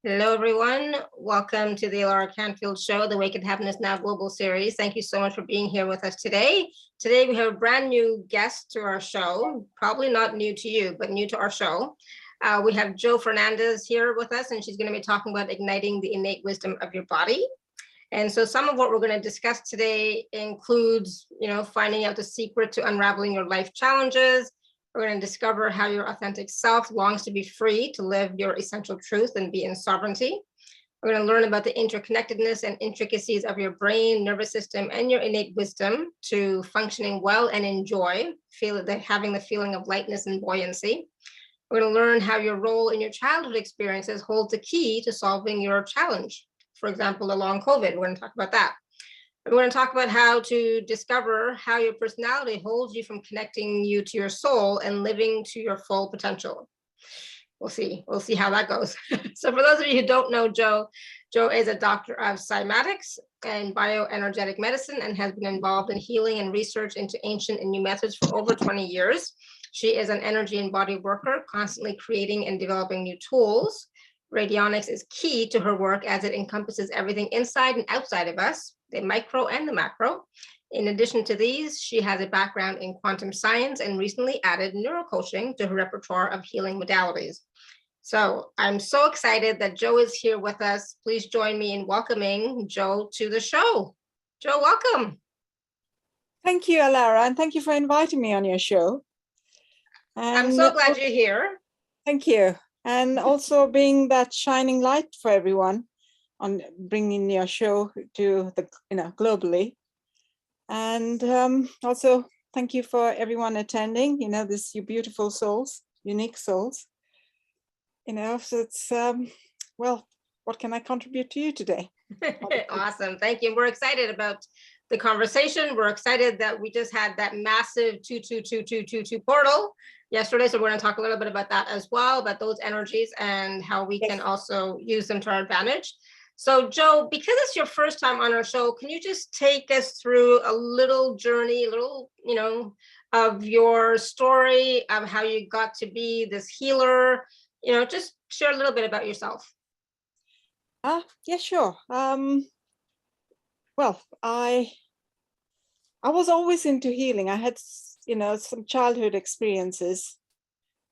Hello, everyone. Welcome to the alaracanfieldshow, the Awakened Happiness Now Global Series. Thank you so much for being here with us today. Today, we have a brand new guest to our show, probably not new to you, but new to our show. We have Jo Fernandes here with us, and she's going to be talking about igniting the innate wisdom of your body. And so some of what we're going to discuss today includes, finding out the secret to unraveling your life challenges. We're going to discover how your authentic self longs to be free to live your essential truth and be in sovereignty. We're going to learn about the interconnectedness and intricacies of your brain, nervous system, and your innate wisdom to functioning well and enjoy, having the feeling of lightness and buoyancy. We're going to learn how your role in your childhood experiences holds the key to solving your challenge. For example, the long COVID, we're going to talk about that. We're going to talk about how to discover how your personality holds you from connecting you to your soul and living to your full potential. We'll see how that goes. So for those of you who don't know Jo is a doctor of Cymatics and bioenergetic medicine and has been involved in healing and research into ancient and new methods for over 20 years. She is an energy and body worker, constantly creating and developing new tools. Radionics is key to her work as it encompasses everything inside and outside of us, the micro and the macro. In addition to these, she has a background in quantum science and recently added neurocoaching to her repertoire of healing modalities. So I'm so excited that Jo is here with us. Please join me in welcoming Jo to the show. Jo, welcome. Thank you, Alara, and thank you for inviting me on your show. And I'm so glad you're here. Thank you. And also being that shining light for everyone on bringing your show to the, globally. And also thank you for everyone attending, you beautiful souls, unique souls. So it's, well, what can I contribute to you today? Awesome. Thank you. We're excited about the conversation. We're excited that we just had that massive 22222 portal yesterday. So we're going to talk a little bit about that as well, about those energies and how we can also use them to our advantage. So Jo, because it's your first time on our show, can you just take us through a little journey, of your story of how you got to be this healer, just share a little bit about yourself. Yeah, sure. Well, I was always into healing. I had, some childhood experiences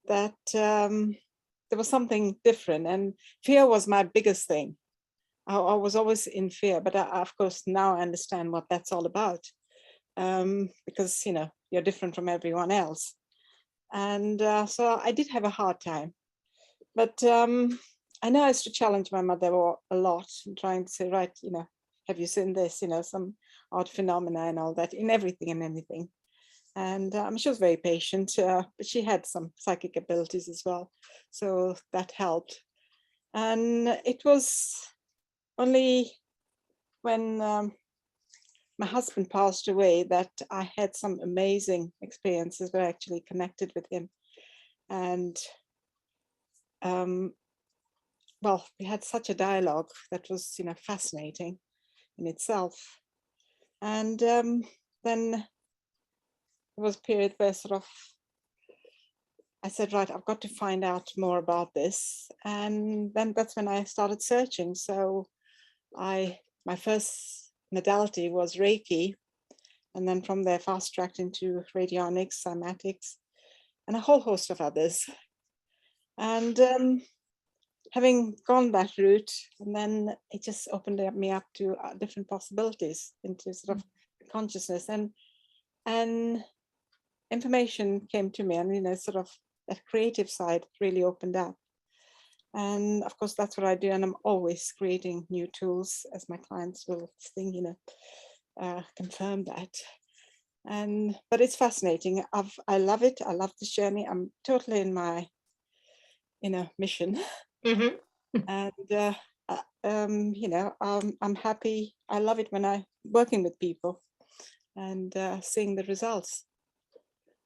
that there was something different, and fear was my biggest thing. I was always in fear, but of course now I understand what that's all about, because you're different from everyone else, and so I did have a hard time. But I know I used to challenge my mother a lot, trying to say, right, have you seen this, some odd phenomena and all that in everything and anything. And she was very patient, but she had some psychic abilities as well. So that helped. And it was only when my husband passed away that I had some amazing experiences where I actually connected with him. And well, we had such a dialogue that was, fascinating in itself. And then there was a period where I said, right, I've got to find out more about this. And then that's when I started searching. So my first modality was Reiki. And then from there, fast-tracked into Radionics, Cymatics, and a whole host of others. And having gone that route, and then it just opened me up to different possibilities into consciousness, and information came to me, and that creative side really opened up. And of course that's what I do, and I'm always creating new tools, as my clients will confirm that. But it's fascinating. I love it. I love this journey. I'm totally in my mission. Mm-hmm. And I'm happy. I love it when I'm working with people and seeing the results.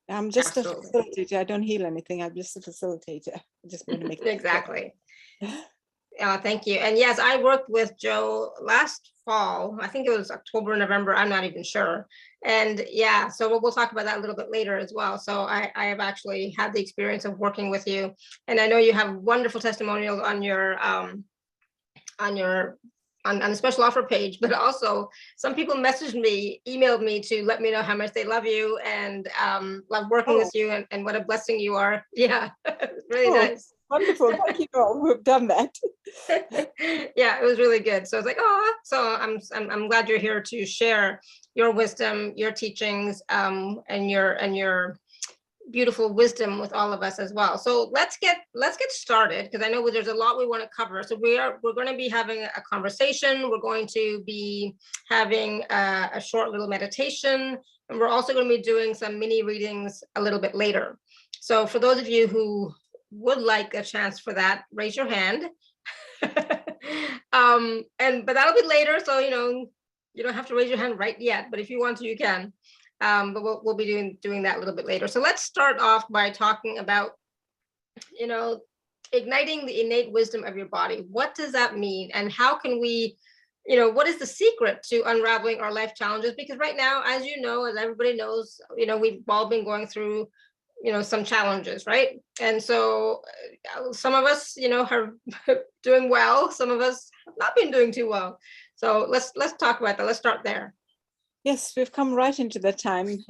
I'm just Absolutely. a facilitator. I don't heal anything. I'm just a facilitator. I just want to make exactly. Thank you. And yes, I worked with Jo last fall. I think it was October, November. I'm not even sure. And yeah, so we'll talk about that a little bit later as well. So I have actually had the experience of working with you. And I know you have wonderful testimonials on your on your on a special offer page, but also some people messaged me, emailed me to let me know how much they love you and love working with you and what a blessing you are. Yeah, really nice. Wonderful. Thank you all who've done that. Yeah, it was really good. So it's like, oh, so I'm glad you're here to share your wisdom, your teachings, and your beautiful wisdom with all of us as well. So let's get started, because I know there's a lot we want to cover. So we're going to be having a conversation. We're going to be having a short little meditation, and we're also going to be doing some mini readings a little bit later. So for those of you who would like a chance for that, raise your hand. But that'll be later, so you don't have to raise your hand right yet, but if you want to, you can. But we'll be doing that a little bit later. So let's start off by talking about igniting the innate wisdom of your body. What does that mean, and how can we, what is the secret to unraveling our life challenges? Because right now, as everybody knows, we've all been going through some challenges, right? And so some of us are doing well, some of us have not been doing too well. So let's talk about that. Let's start there. Yes, we've come right into the time,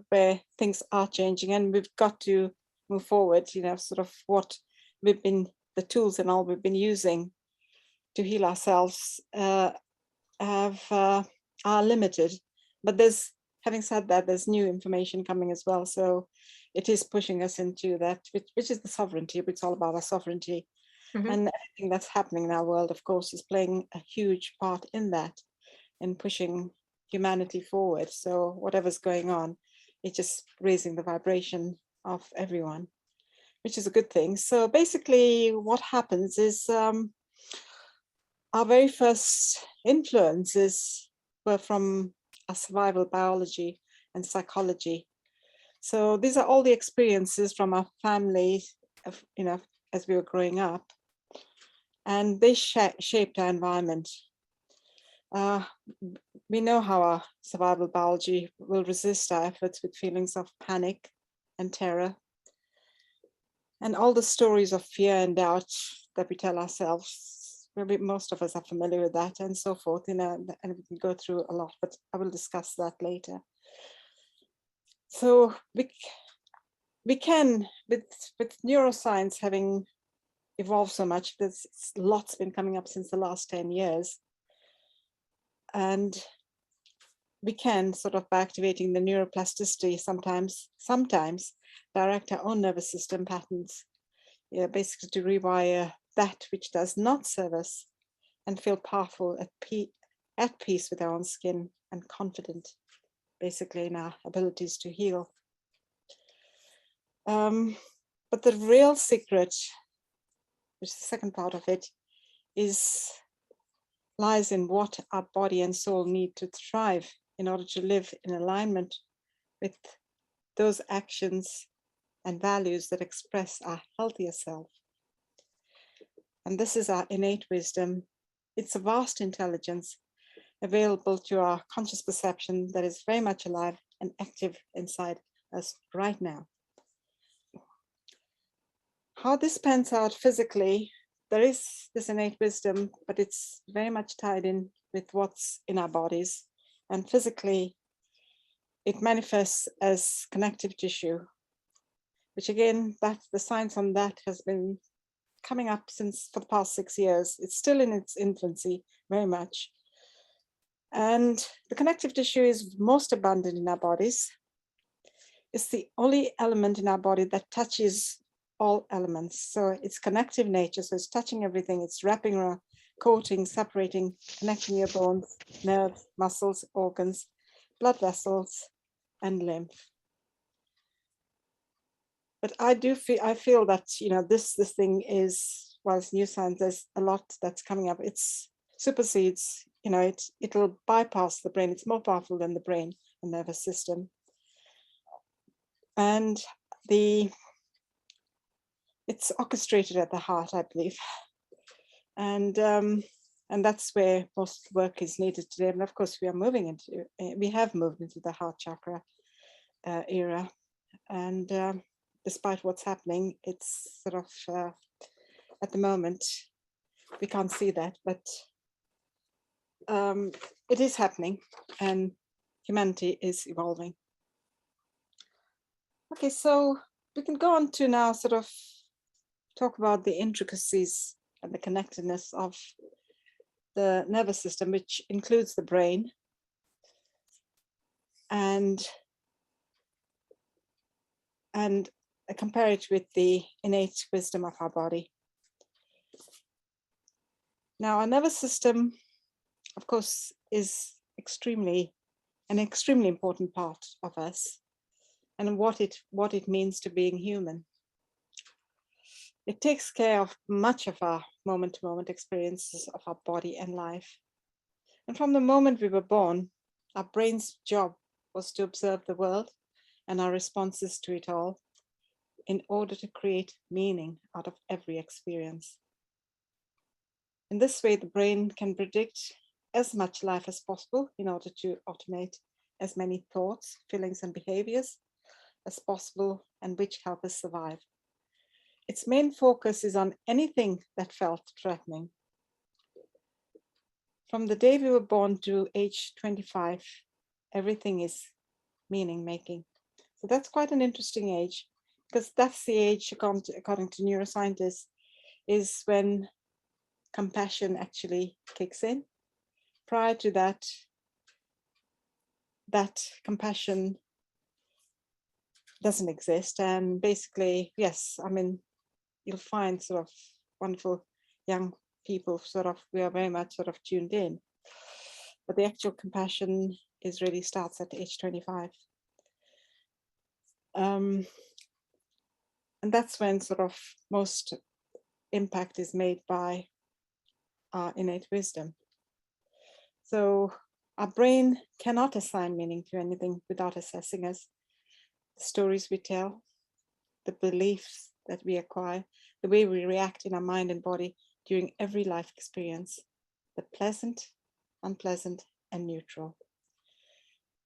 where things are changing, and we've got to move forward, sort of what the tools and all we've been using to heal ourselves are limited. But having said that, there's new information coming as well. So it is pushing us into that, which is the sovereignty. It's all about our sovereignty. Mm-hmm. And everything that's happening in our world, of course, is playing a huge part in that, in pushing humanity forward. So whatever's going on, it's just raising the vibration of everyone, which is a good thing. So basically what happens is our very first influences were from our survival biology and psychology. So these are all the experiences from our family, as we were growing up, and they shaped our environment. We know how our survival biology will resist our efforts with feelings of panic and terror. And all the stories of fear and doubt that we tell ourselves, most of us are familiar with that, and so forth, and we can go through a lot, but I will discuss that later. So we can, with neuroscience having evolved so much, there's lots been coming up since the last 10 years. And we can, sort of by activating the neuroplasticity, sometimes direct our own nervous system patterns, basically to rewire that which does not serve us, and feel powerful, at peace with our own skin, and confident, basically, in our abilities to heal. But the real secret, which is the second part of it, lies in what our body and soul need to thrive in order to live in alignment with those actions and values that express our healthier self. And this is our innate wisdom. It's a vast intelligence available to our conscious perception that is very much alive and active inside us right now. How this pans out physically, there is this innate wisdom, but it's very much tied in with what's in our bodies. And physically, it manifests as connective tissue, which again, the science on that has been coming up for the past 6 years. It's still in its infancy, very much. And the connective tissue is most abundant in our bodies. It's the only element in our body that touches all elements. So it's connective nature. So it's touching everything. It's wrapping around, coating, separating, connecting your bones, nerves, muscles, organs, blood vessels, and lymph. But I feel that, this thing is, while it's new science, there's a lot that's coming up. It supersedes, it'll bypass the brain. It's more powerful than the brain and nervous system. And it's orchestrated at the heart, I believe. And that's where most work is needed today. And of course, we have moved into the heart chakra era. And despite what's happening, it's sort of, at the moment, We can't see that, but it is happening, and humanity is evolving. Okay, so we can go on to now sort of talk about the intricacies and the connectedness of the nervous system, which includes the brain, and compare it with the innate wisdom of our body. Now, our nervous system, of course, is an extremely important part of us, and what it means to being human. It takes care of much of our moment-to-moment experiences of our body and life. And from the moment we were born, our brain's job was to observe the world and our responses to it all in order to create meaning out of every experience. In this way, the brain can predict as much life as possible in order to automate as many thoughts, feelings, and behaviors as possible, and which help us survive. Its main focus is on anything that felt threatening. From the day we were born to age 25, everything is meaning making. So that's quite an interesting age, because that's the age, according to neuroscientists, is when compassion actually kicks in. Prior to that, that compassion doesn't exist. And basically, yes, I mean, you'll find sort of wonderful young people we are very much sort of tuned in. But the actual compassion really starts at age 25. And that's when sort of most impact is made by our innate wisdom. So our brain cannot assign meaning to anything without assessing us. The stories we tell, the beliefs that we acquire, the way we react in our mind and body during every life experience, the pleasant, unpleasant, and neutral.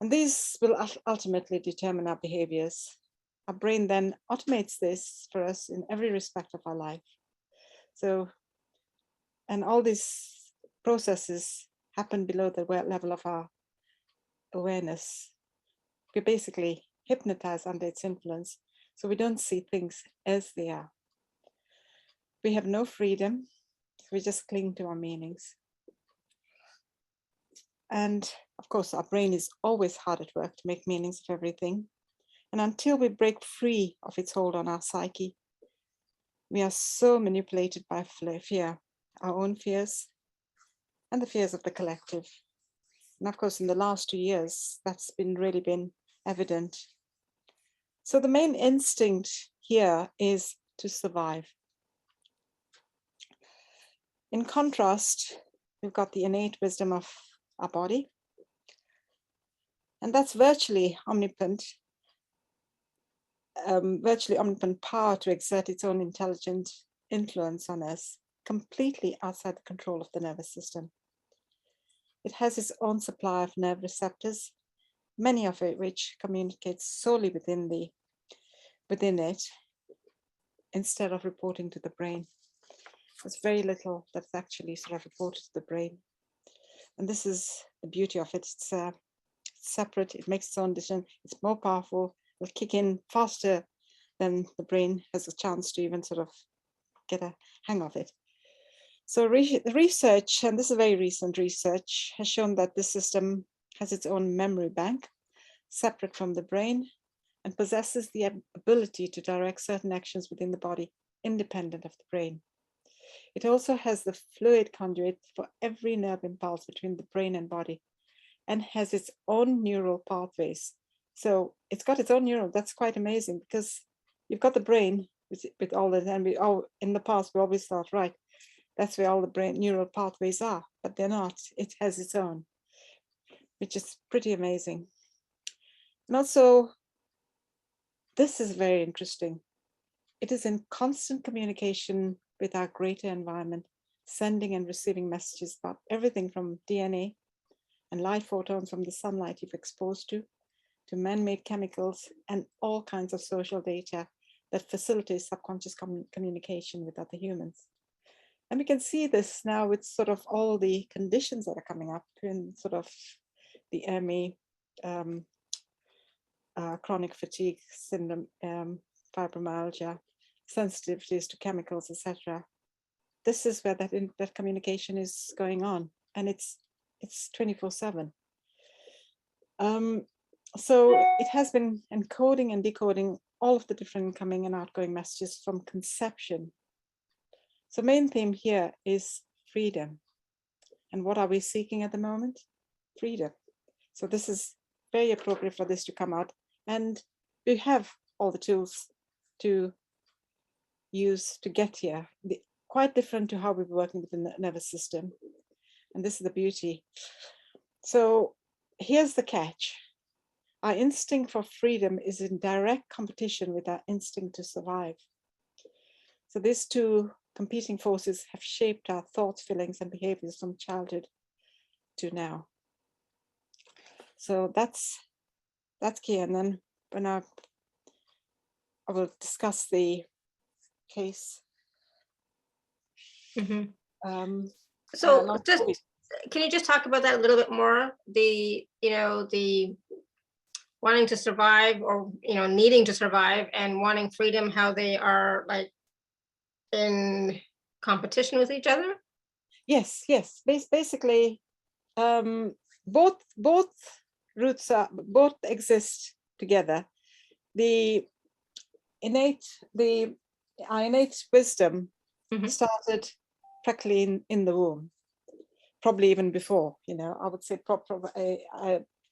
And these will ultimately determine our behaviors. Our brain then automates this for us in every respect of our life. So, and all these processes happen below the level of our awareness. We're basically hypnotized under its influence, so we don't see things as they are. We have no freedom, we just cling to our meanings. And of course, our brain is always hard at work to make meanings of everything. And until we break free of its hold on our psyche, we are so manipulated by fear, our own fears, and the fears of the collective. And of course, in the last 2 years, that's really been evident. So the main instinct here is to survive. In contrast, we've got the innate wisdom of our body, and that's virtually omnipotent power to exert its own intelligent influence on us, completely outside the control of the nervous system. It has its own supply of nerve receptors, many of which communicate solely within it, instead of reporting to the brain. There's very little that's actually sort of reported to the brain. And this is the beauty of it. It's separate, it makes its own decision, it's more powerful, it'll kick in faster than the brain has a chance to even sort of get a hang of it. So research, and this is very recent research, has shown that this system has its own memory bank, separate from the brain, and possesses the ability to direct certain actions within the body, independent of the brain. It also has the fluid conduit for every nerve impulse between the brain and body, and has its own neural pathways. So it's got its own neural. That's quite amazing, because you've got the brain with all that, and in the past we always thought, right, that's where all the brain neural pathways are, but they're not. It has its own, which is pretty amazing. And also, this is very interesting. It is in constant communication with our greater environment, sending and receiving messages about everything from DNA and light photons from the sunlight you've exposed to man-made chemicals and all kinds of social data that facilitates subconscious communication with other humans. And we can see this now with sort of all the conditions that are coming up in sort of the ME, chronic fatigue syndrome, fibromyalgia, sensitivities to chemicals, etc. This is where that communication is going on, and it's 24/7. So it has been encoding and decoding all of the different incoming and outgoing messages from conception. So main theme here is freedom. And what are we seeking at the moment? Freedom. So this is very appropriate for this to come out. And we have all the tools to use to get here. Quite different to how we were working with the nervous system. And this is the beauty. So here's the catch. Our instinct for freedom is in direct competition with our instinct to survive. So these two competing forces have shaped our thoughts, feelings, and behaviors from childhood to now. So that's key. And then when I will discuss the case. Mm-hmm. So can you just talk about that a little bit more? The wanting to survive, or needing to survive, and wanting freedom, how they are like in competition with each other? Yes. Basically, both roots both exist together. Our innate wisdom started practically in the womb, probably even before. I would say the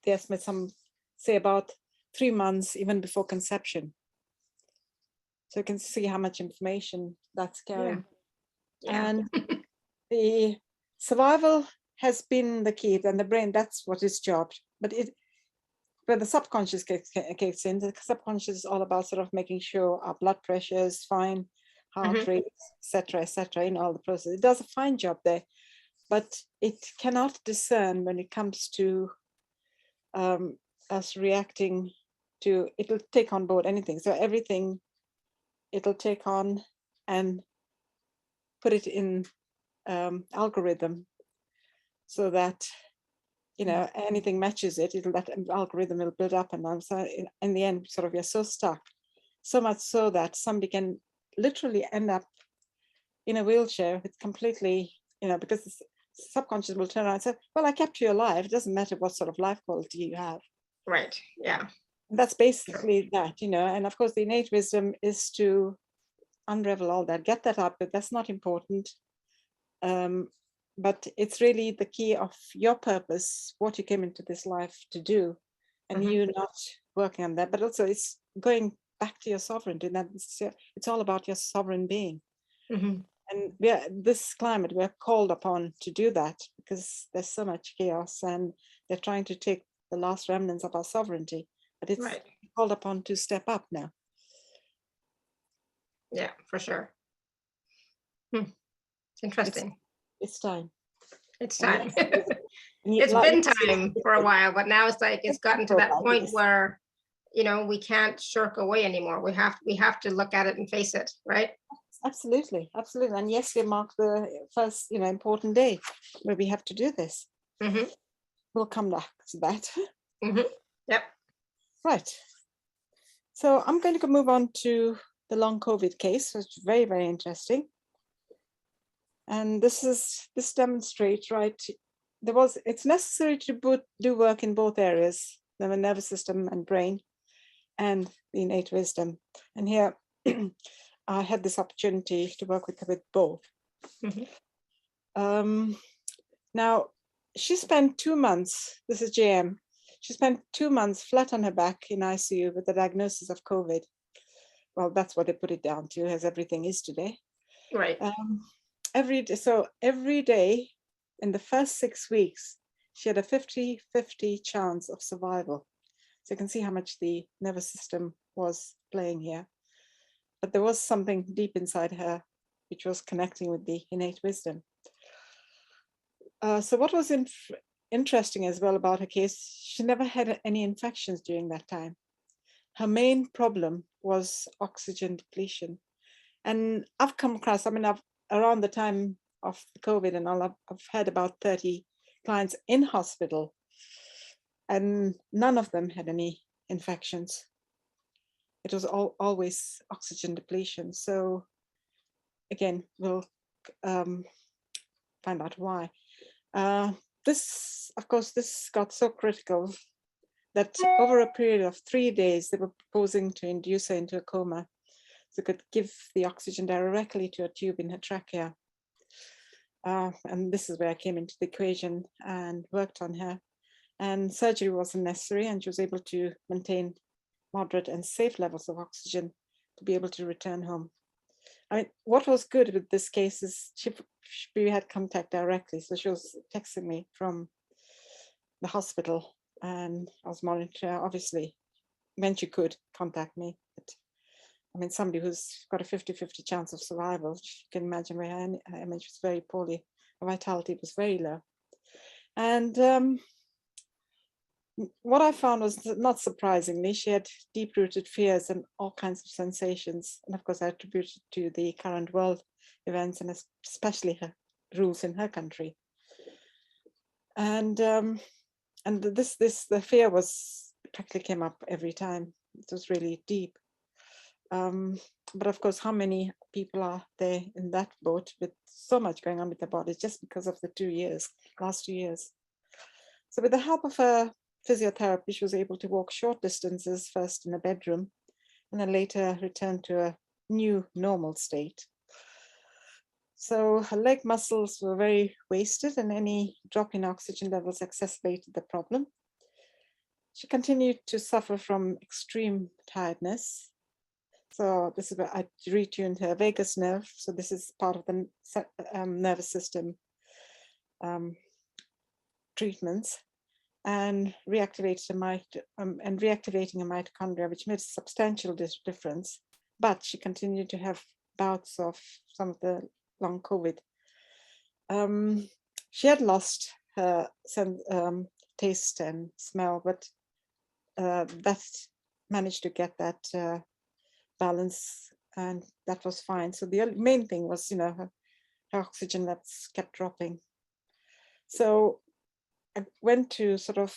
estimate some say about 3 months even before conception. So you can see how much information that's carrying. Yeah. And the survival has been the key, and the brain, that's what its job. But when the subconscious kicks in, the subconscious is all about sort of making sure our blood pressure is fine, heart rate, etc., in all the process. It does a fine job there, but it cannot discern when it comes to us reacting to, it'll take on board anything. So everything it'll take on and put it in algorithm, so that anything matches it, that algorithm will build up, and so in the end sort of you're so stuck, so much so that somebody can literally end up in a wheelchair with completely, because the subconscious will turn around and say, well, I kept you alive, it doesn't matter what sort of life quality you have. Right. Yeah. And that's basically that, and of course the innate wisdom is to unravel all that, get that up, but that's not important. But it's really the key of your purpose, what you came into this life to do, and you not working on that. But also it's going back to your sovereignty. That it's all about your sovereign being. And this climate, we're called upon to do that, because there's so much chaos, and they're trying to take the last remnants of our sovereignty. But it's called upon to step up now. Yeah, for sure. It's interesting. It's time. It's time. It's been time for a while, but now it's like it's gotten to that point where we can't shirk away anymore. We have to look at it and face it, right? Absolutely. And yes, we mark the first important day where we have to do this. We'll come back to that. Yep. Right. So I'm going to move on to the long COVID case, which is very, very interesting. And this demonstrates, right, it's necessary to do work in both areas, the nervous system and brain, and the innate wisdom. And here I had this opportunity to work with both. Now, she spent 2 months, this is JM, she spent 2 months flat on her back in ICU with the diagnosis of COVID. Well, that's what they put it down to, as everything is today. Right. Every day in the first 6 weeks, she had a 50-50 chance of survival. So you can see how much the nervous system was playing here. But there was something deep inside her which was connecting with the innate wisdom. So what was interesting as well about her case, she never had any infections during that time. Her main problem was oxygen depletion. And I've come across, around the time of COVID and all, I've had about 30 clients in hospital, and none of them had any infections. It was always oxygen depletion. So again, we'll find out why. This, of course, this got so critical that over a period of 3 days, they were proposing to induce her into a coma. So could give the oxygen directly to a tube in her trachea. And this is where I came into the equation and worked on her. And surgery wasn't necessary, and she was able to maintain moderate and safe levels of oxygen to be able to return home. I mean, what was good with this case is we had contact directly. So she was texting me from the hospital, and I was monitoring, obviously, when she could contact me. But, I mean, somebody who's got a 50-50 chance of survival, you can imagine where her image was very poorly, her vitality was very low. And what I found was, not surprisingly, she had deep-rooted fears and all kinds of sensations. And of course, I attributed to the current world events and especially her rules in her country. And the fear was practically came up every time. It was really deep. But of course, how many people are there in that boat with so much going on with their bodies just because of the last 2 years? So with the help of a physiotherapy, she was able to walk short distances, first in a bedroom, and then later return to a new normal state. So her leg muscles were very wasted, and any drop in oxygen levels exacerbated the problem. She continued to suffer from extreme tiredness. So this is where I retuned her vagus nerve. So this is part of the nervous system treatments, and reactivating a mitochondria, which made a substantial difference. But she continued to have bouts of some of the long COVID. She had lost her taste and smell, but that managed to get that balance, and that was fine. So the main thing was, her oxygen levels kept dropping. So I went to sort of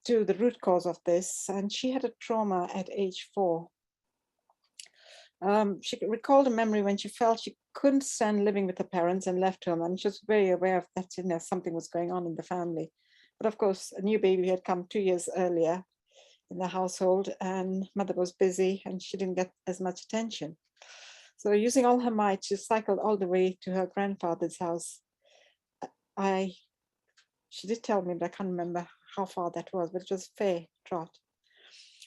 to the root cause of this, and she had a trauma at age 4. She recalled a memory when she felt she couldn't stand living with her parents and left home, and she was very aware of that, something was going on in the family. But of course, a new baby had come 2 years earlier in the household, and mother was busy and she didn't get as much attention. So using all her might, she cycled all the way to her grandfather's house. She did tell me, but I can't remember how far that was, but it was a fair trot.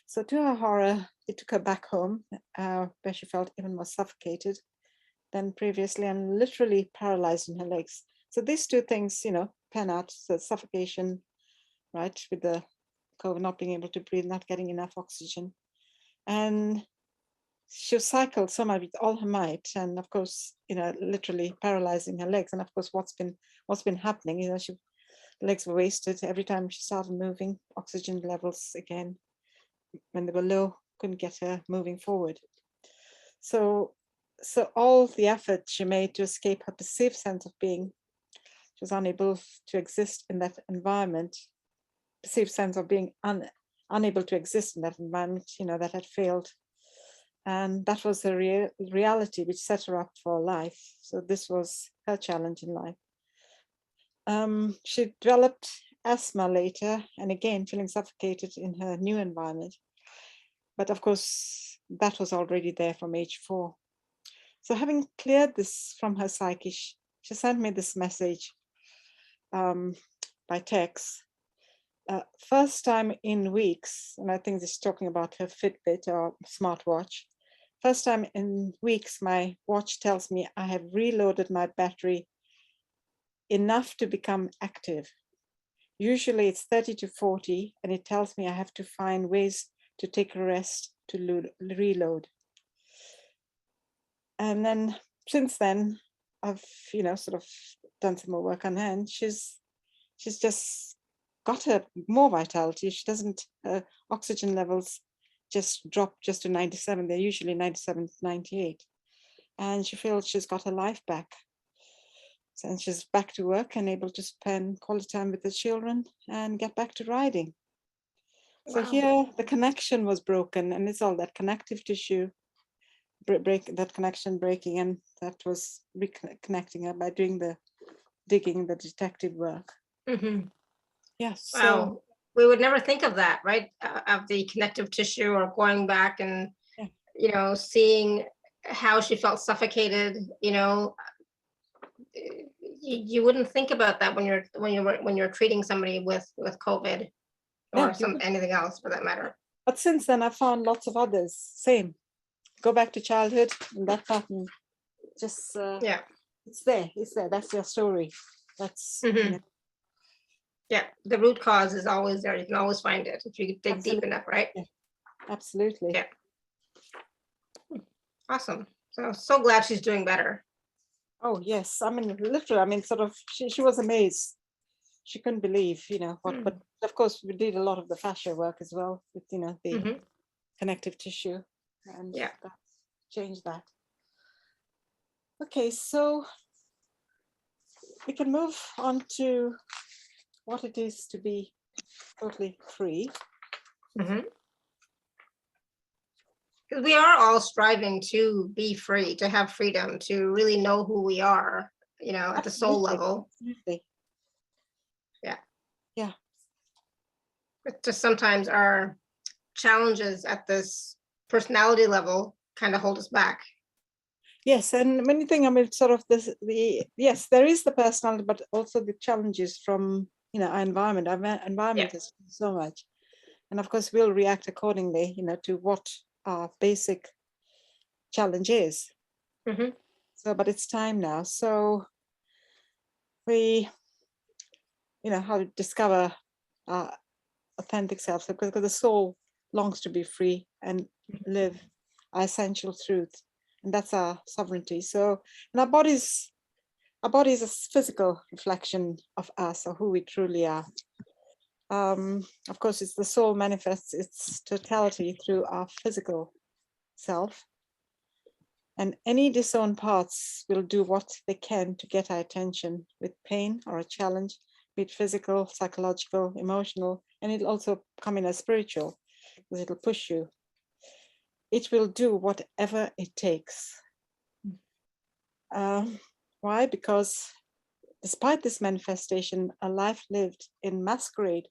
So to her horror, it took her back home, where she felt even more suffocated than previously and literally paralyzed in her legs. So these two things, pan out, so suffocation, right, with the COVID, not being able to breathe, not getting enough oxygen. And she cycled so much with all her might, and of course, literally paralyzing her legs. And of course, what's been happening, her legs were wasted. Every time she started moving, oxygen levels again, when they were low, couldn't get her moving forward. So all the effort she made to escape her perceived sense of being, she was unable to exist in that environment, perceived sense of being unable to exist in that environment, that had failed. And that was the reality which set her up for life. So this was her challenge in life. She developed asthma later, and again, feeling suffocated in her new environment. But of course, that was already there from age 4. So having cleared this from her psyche, she sent me this message by text. First time in weeks, and I think this is talking about her Fitbit or smartwatch. First time in weeks, my watch tells me I have reloaded my battery enough to become active. Usually it's 30 to 40, and it tells me I have to find ways to take a rest to reload. And then since then, I've, sort of done some more work on her, and she's just got her more vitality. She doesn't, oxygen levels just drop just to 97. They're usually 97 to 98. and she feels she's got her life back. And she's back to work and able to spend quality time with the children and get back to riding. So here the connection was broken, and it's all that connective tissue that connection breaking, and that was reconnecting her by doing the digging, the detective work. Yes. Wow. So we would never think of that, right? Of the connective tissue, or going back and, seeing how she felt suffocated, you wouldn't think about that when you're treating somebody with COVID or anything else for that matter. But since then, I found lots of others. Same. Go back to childhood, and that pattern just it's there. It's there. That's your story. That's yeah. The root cause is always there. You can always find it if you dig deep enough, right? Yeah. Absolutely. Yeah. Awesome. So glad she's doing better. Oh yes, I mean literally. Sort of. She was amazed. She couldn't believe, what. But of course, we did a lot of the fascia work as well with, the connective tissue, and that changed that. Okay, so we can move on to what it is to be totally free. Because we are all striving to be free, to have freedom, to really know who we are, at the soul level. Absolutely. Yeah. But just sometimes our challenges at this personality level kind of hold us back. Yes, and many things, sort of yes, there is the personality, but also the challenges from, our environment. Our environment has so much. And of course, we'll react accordingly, to what our basic challenge is. So, but it's time now. So we, how to discover our authentic self, because the soul longs to be free and live our essential truth, and that's our sovereignty. So, and our body is a physical reflection of us, or who we truly are. Of course, it's the soul manifests its totality through our physical self, and any disowned parts will do what they can to get our attention with pain or a challenge, be it physical, psychological, emotional, and it'll also come in as spiritual, because it'll push you. It will do whatever it takes. Why? Because despite this manifestation, a life lived in masquerade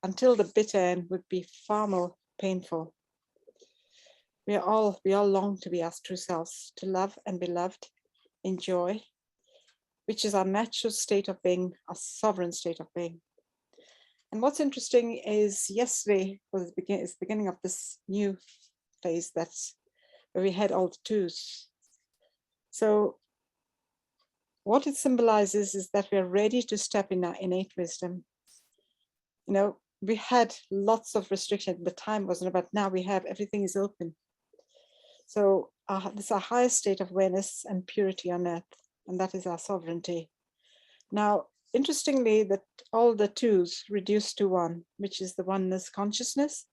until the bitter end would be far more painful. We all long to be our true selves, to love and be loved, enjoy, which is our natural state of being, our sovereign state of being. And what's interesting is yesterday was the beginning of this new phase that's where we had all the twos. So what it symbolizes is that we're ready to step in our innate wisdom. We had lots of restrictions. The time wasn't, but now we have, everything is open. So this is our highest state of awareness and purity on earth, and that is our sovereignty. Now, interestingly, that all the twos reduce to one, which is the oneness consciousness,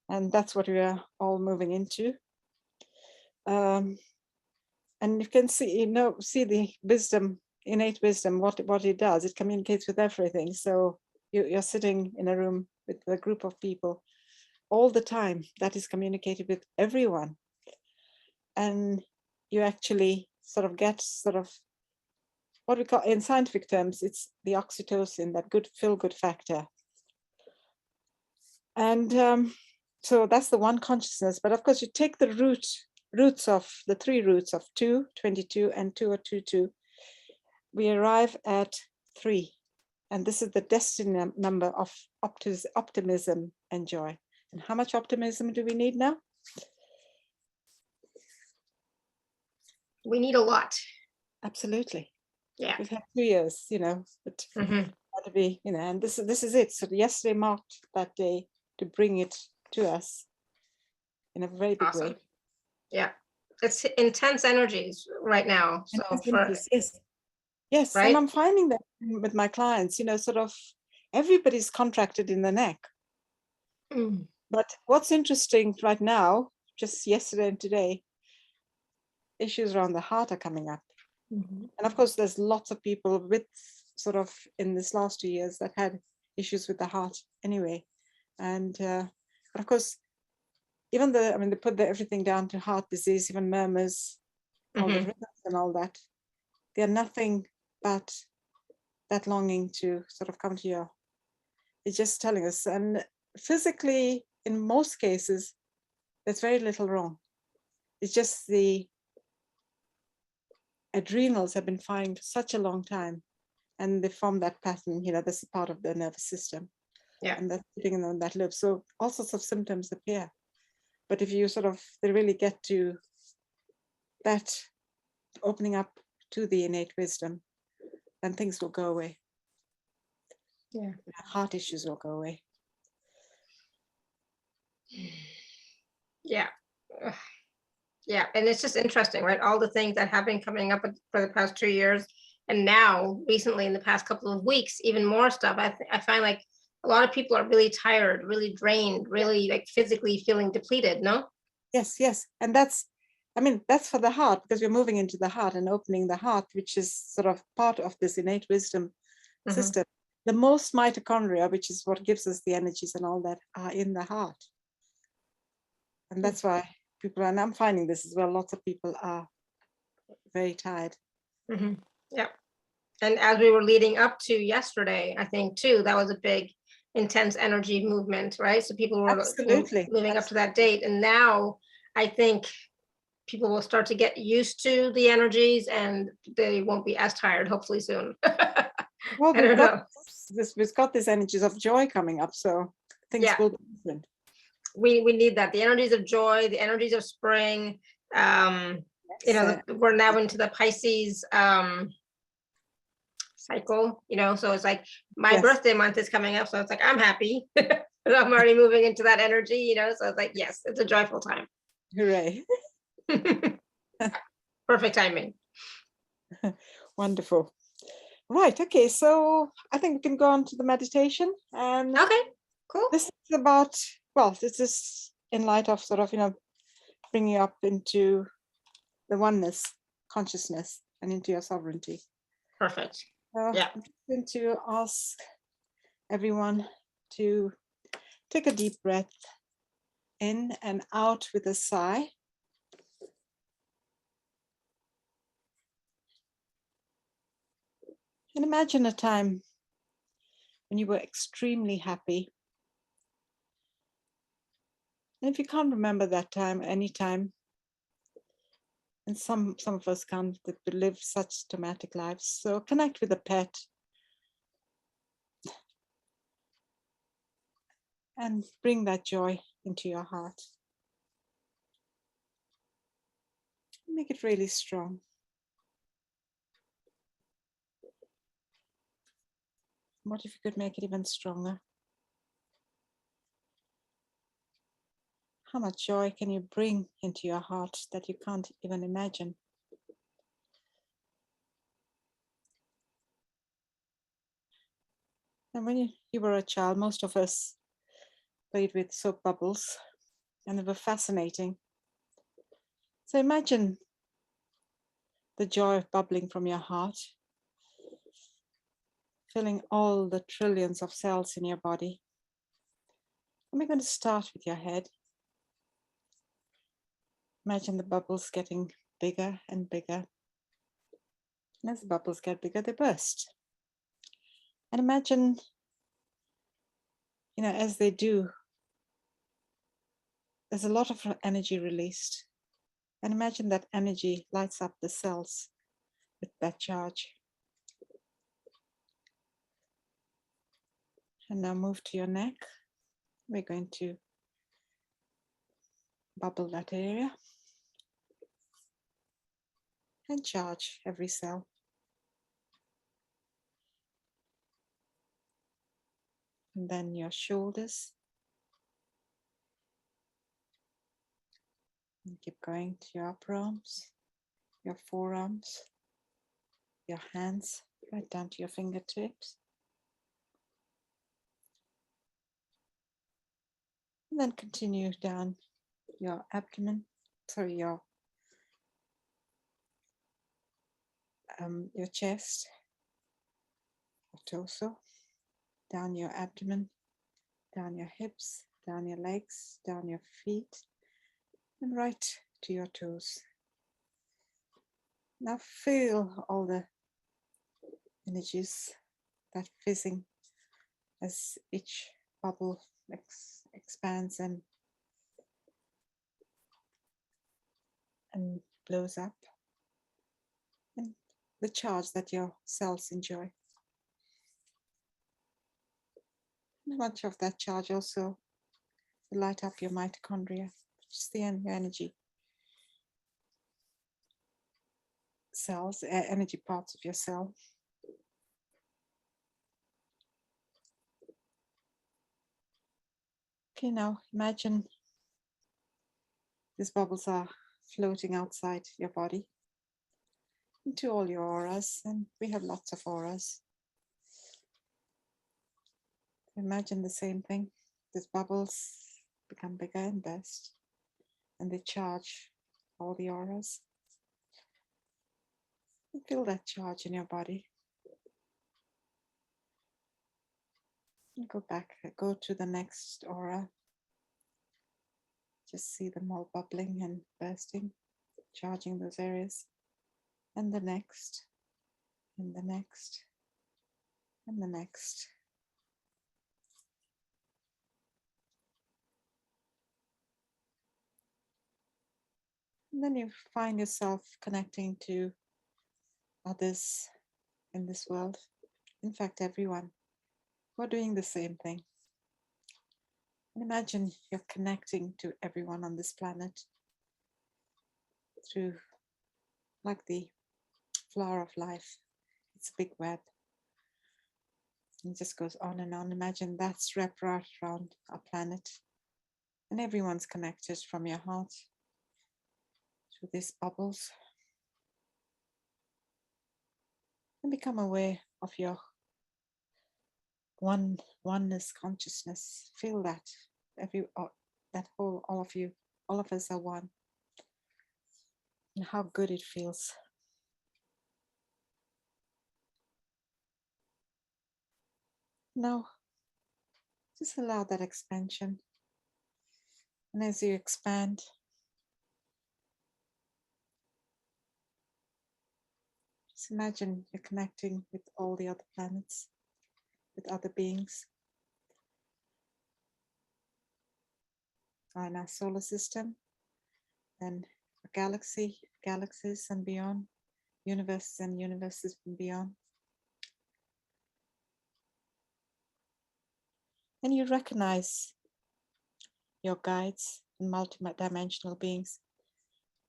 and that's what we are all moving into. And you can see, see the wisdom, innate wisdom, what it does. It communicates with everything. So you're sitting in a room with a group of people all the time. That is communicated with everyone. And you actually sort of get what we call, in scientific terms, it's the oxytocin, that good feel-good factor. And so that's the one consciousness. But of course, you take the roots of the three roots of 2, 22, and 2 or 2, 2. We arrive at 3. And this is the destiny number of optimism and joy. And how much optimism do we need now? We need a lot. Absolutely. Yeah. We've had 2 years, but to be, and this is it. So yesterday marked that day to bring it to us in a very big way. Yeah. It's intense energies right now. So yes. Right? And I'm finding that with my clients, sort of everybody's contracted in the neck. But what's interesting right now, just yesterday and today, issues around the heart are coming up. Mm-hmm. And of course, there's lots of people with sort of in this last 2 years that had issues with the heart anyway. And but of course, even the, I mean, they put everything down to heart disease, even murmurs, all the rhythms and all that. They're nothing but that longing to sort of come to your, it's just telling us. And physically, in most cases, there's very little wrong. It's just the adrenals have been firing for such a long time, and they form that pattern, you know, that's a part of the nervous system. Yeah. And that's sitting in that loop. So all sorts of symptoms appear. But if you sort of, they really get to that opening up to the innate wisdom, then things will go away. Yeah. Heart issues will go away. Yeah. Yeah. And it's just interesting, right? All the things that have been coming up for the past 2 years. And now recently in the past couple of weeks, even more stuff. I find like a lot of people are really tired, really drained, really like physically feeling depleted, no? Yes. And that's, I mean, that's for the heart, because we're moving into the heart and opening the heart, which is sort of part of this innate wisdom system. The most mitochondria, which is what gives us the energies and all that, are in the heart. And that's why people, and I'm finding this as well, lots of people are very tired. Yeah. And as we were leading up to yesterday, I think too, that was a big, intense energy movement, right? So people were moving up to that date. And now I think people will start to get used to the energies and they won't be as tired, hopefully soon. Well, we've got these energies of joy coming up, so things will be different. We need that, the energies of joy, the energies of spring. You know, we're now into the Pisces cycle, you know, so it's like my birthday month is coming up, so it's like I'm happy. I'm already moving into that energy, you know, so it's like, yes, it's a joyful time. Hooray. Perfect timing. Wonderful. Right, okay, so I think we can go on to the meditation. And okay, cool. This is about, well, this is in light of sort of, you know, bringing you up into the oneness consciousness and into your sovereignty. Perfect. I'm going to ask everyone to take a deep breath in and out with a sigh. And imagine a time when you were extremely happy. And if you can't remember that time, any time, and some of us can't, that we live such dramatic lives, so connect with a pet and bring that joy into your heart. Make it really strong. What if you could make it even stronger? How much joy can you bring into your heart that you can't even imagine? And when you were a child, most of us played with soap bubbles, and they were fascinating. So imagine the joy of bubbling from your heart, filling all the trillions of cells in your body. And we're going to start with your head. Imagine the bubbles getting bigger and bigger. And as the bubbles get bigger, they burst. And imagine, you know, as they do, there's a lot of energy released. And imagine that energy lights up the cells with that charge. And now move to your neck. We're going to bubble that area and charge every cell. And then your shoulders. And keep going to your upper arms, your forearms, your hands, right down to your fingertips. And then continue down your abdomen, your your chest, your torso, down your abdomen, down your hips, down your legs, down your feet, and right to your toes. Now feel all the energies that fizzing as each bubble expands and blows up, and the charge that your cells enjoy. Much of that charge also to light up your mitochondria, just the energy cells, energy parts of your cell. Okay, now imagine these bubbles are floating outside your body into all your auras, and we have lots of auras. Imagine the same thing. These bubbles become bigger and burst, and they charge all the auras. And feel that charge in your body. And go back, go to the next aura. Just see them all bubbling and bursting, charging those areas. And the next, and the next, and the next. And then you find yourself connecting to others in this world. In fact, everyone. We're doing the same thing. And imagine you're connecting to everyone on this planet through, like the flower of life. It's a big web. And it just goes on and on. Imagine that's wrapped right around our planet. And everyone's connected from your heart through these bubbles. And become aware of your oneness consciousness. Feel that all of you, all of us are one. And how good it feels. Now, just allow that expansion. And as you expand, just imagine you're connecting with all the other planets, with other beings. In our solar system, and a galaxy, galaxies and beyond, universes and universes and beyond. And you recognize your guides and multi-dimensional beings.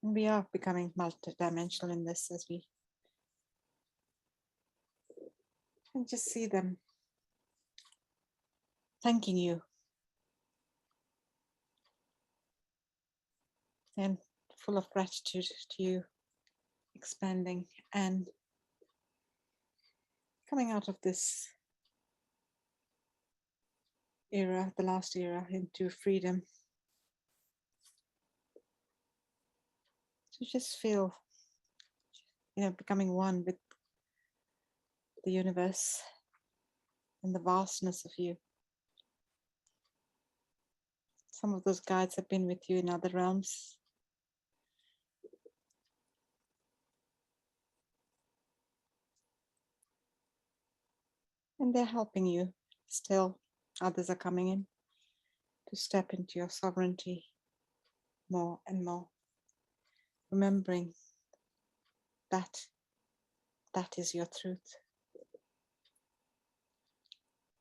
And we are becoming multi-dimensional in this as we and just see them thanking you and full of gratitude to you, expanding and coming out of this era, the last era, into freedom. So just feel, becoming one with the universe and the vastness of you. Some of those guides have been with you in other realms. And they're helping you still. Others are coming in to step into your sovereignty more and more. Remembering that is your truth.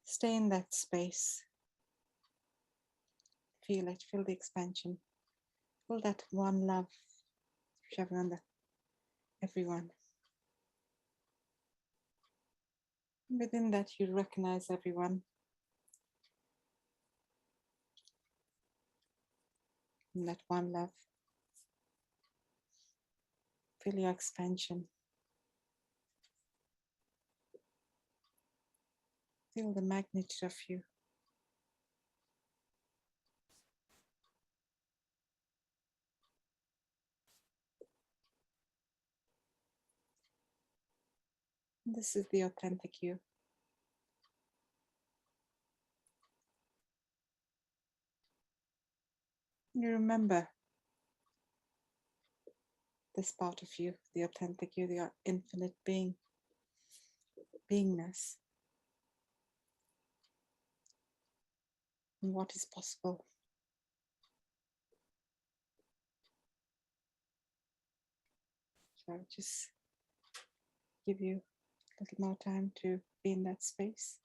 Stay in that space. Feel it, feel the expansion. Feel that one love for everyone. Within that, you recognize everyone. In that one love. Feel your expansion. Feel the magnitude of you. This is the authentic you. You remember this part of you, the authentic you, the infinite being, beingness, and what is possible. So I'll just give you a little more time to be in that space.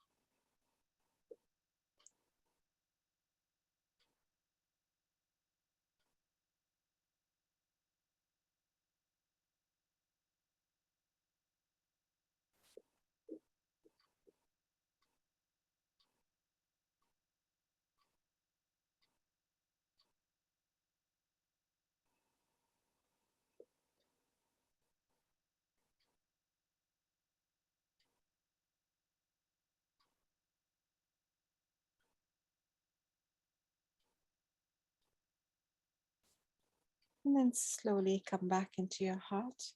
And then slowly come back into your heart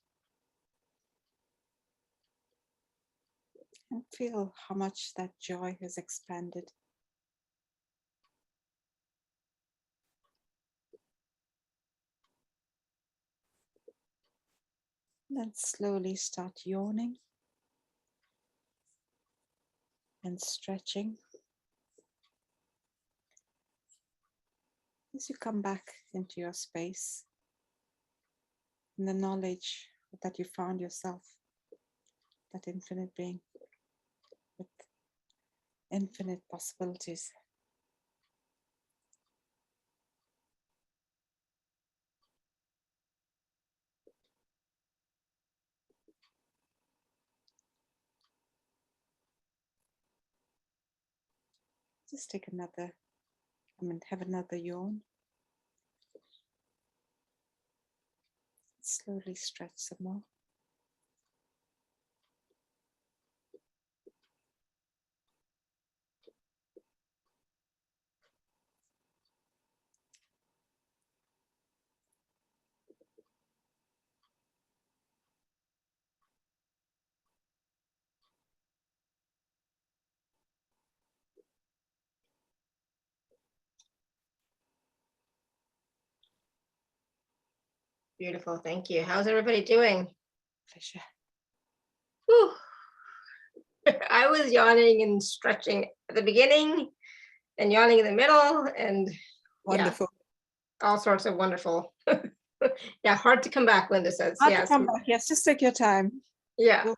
and feel how much that joy has expanded. And then slowly start yawning and stretching. As you come back into your space, in the knowledge that you found yourself, that infinite being with infinite possibilities. Just take another, have another yawn. Slowly stretch some more. Beautiful. Thank you. How's everybody doing? Pleasure. Whew. I was yawning and stretching at the beginning and yawning in the middle, and Wonderful. Yeah, all sorts of wonderful. Yeah, hard to come back, Linda says. Hard Yes. to come back. Yes, just take your time. Yeah. We'll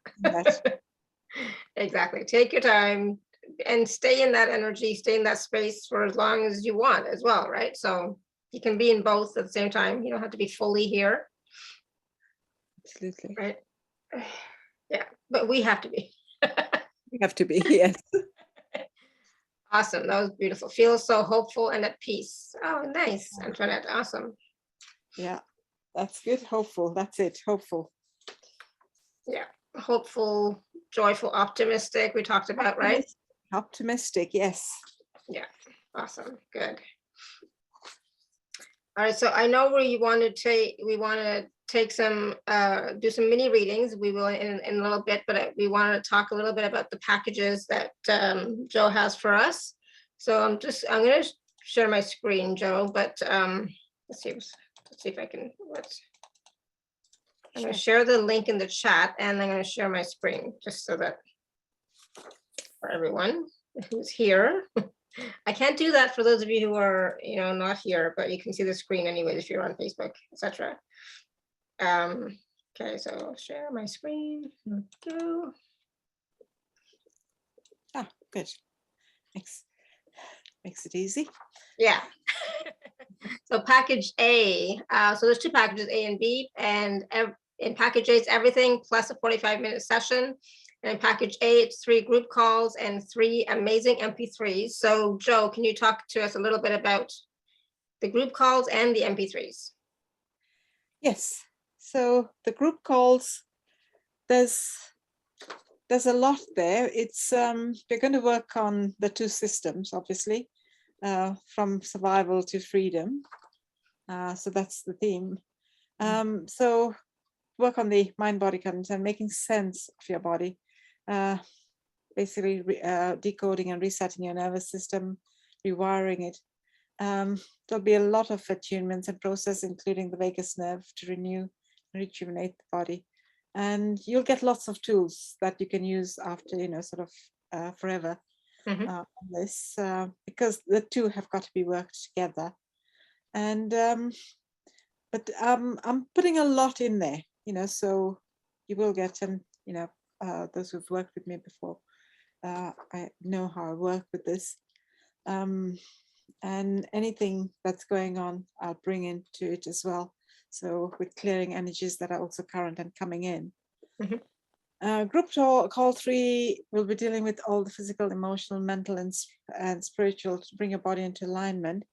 Exactly. Take your time and stay in that energy, stay in that space for as long as you want as well, right? So you can be in both at the same time. You don't have to be fully here. Absolutely. Right. Yeah, but we have to be. We have to be, yes. Awesome. That was beautiful. Feel so hopeful and at peace. Oh, nice, Antoinette. Awesome. Yeah, that's good. Hopeful. That's it. Hopeful. Yeah. Hopeful, joyful, optimistic. We talked about, right? Optimistic, yes. Yeah. Awesome. Good. All right. So I know where you want to take some, do some mini readings. We will in a little bit, but we want to talk a little bit about the packages that Jo has for us. So I'm going to share my screen, Jo, but let's see if I can, I'm going to share the link in the chat, and I'm going to share my screen just so that for everyone who's here. I can't do that for those of you who are, not here, but you can see the screen anyways if you're on Facebook, etc. Okay, so I'll share my screen. Ah, good. Makes it easy. Yeah. So package A, so there's two packages, A and B, and in package A, it's everything plus a 45-minute session. And in package A, it's 3 group calls and 3 amazing MP3s. So Jo, can you talk to us a little bit about the group calls and the MP3s? Yes. So the group calls, there's a lot there. It's we're going to work on the 2 systems, obviously, from survival to freedom. So that's the theme. So work on the mind-body content, making sense of your body, basically decoding and resetting your nervous system, rewiring it. There'll be a lot of attunements and process, including the vagus nerve, to renew and rejuvenate the body. And you'll get lots of tools that you can use after, sort of forever on this, because the two have got to be worked together. And but I'm putting a lot in there, so you will get, and those who've worked with me before, I know how I work with this. And anything that's going on, I'll bring into it as well. So with clearing energies that are also current and coming in. Group call 3 will be dealing with all the physical, emotional, mental, and spiritual to bring your body into alignment,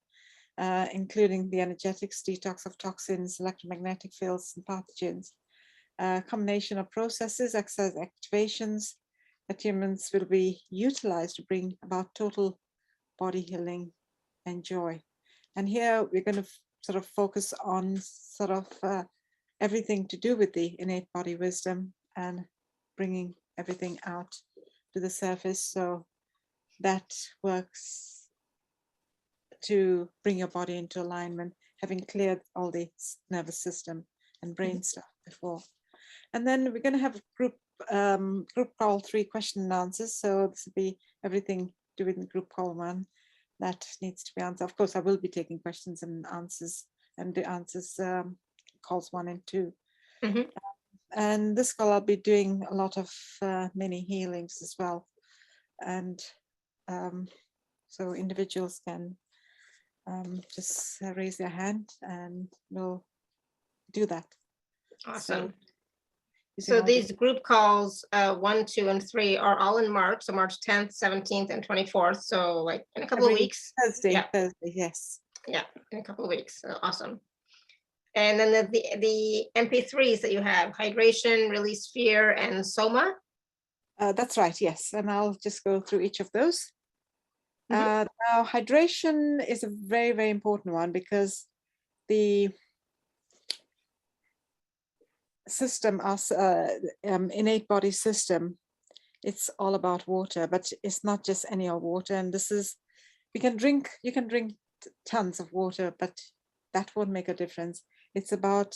including the energetics, detox of toxins, electromagnetic fields, and pathogens. Combination of processes, exercise activations, attunements will be utilized to bring about total body healing and joy. And here we're going to sort of focus on sort of everything to do with the innate body wisdom and bringing everything out to the surface. So that works to bring your body into alignment, having cleared all the nervous system and brain stuff before. And then we're going to have group call 3 question and answers. So this will be everything to do with group call 1 that needs to be answered. Of course, I will be taking questions and answers, and the answers calls 1 and 2. And this call, I'll be doing a lot of mini healings as well. And so individuals can just raise their hand and we'll do that. Awesome. So these group calls 1, 2, and 3 are all in March. So March 10th, 17th, and 24th. So like in a couple of weeks. Thursday, yes. Yeah, in a couple of weeks. So awesome. And then the MP3s that you have, hydration, release fear, and soma. That's right, yes. And I'll just go through each of those. Now, hydration is a very, very important one because the system, innate body system, it's all about water, but it's not just any old water. And this is, you can drink tons of water, but that won't make a difference. It's about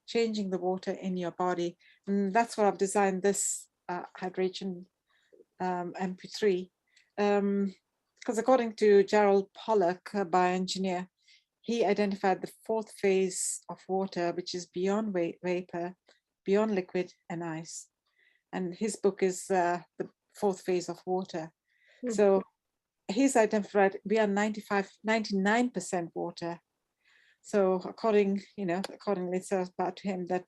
changing the water in your body. And that's what I've designed this hydration MP3. Because according to Gerald Pollack, a bioengineer, he identified the 4th phase of water, which is beyond vapor, beyond liquid and ice. And his book is the 4th phase of water. So he's identified we are 99% water. So accordingly, it says about him that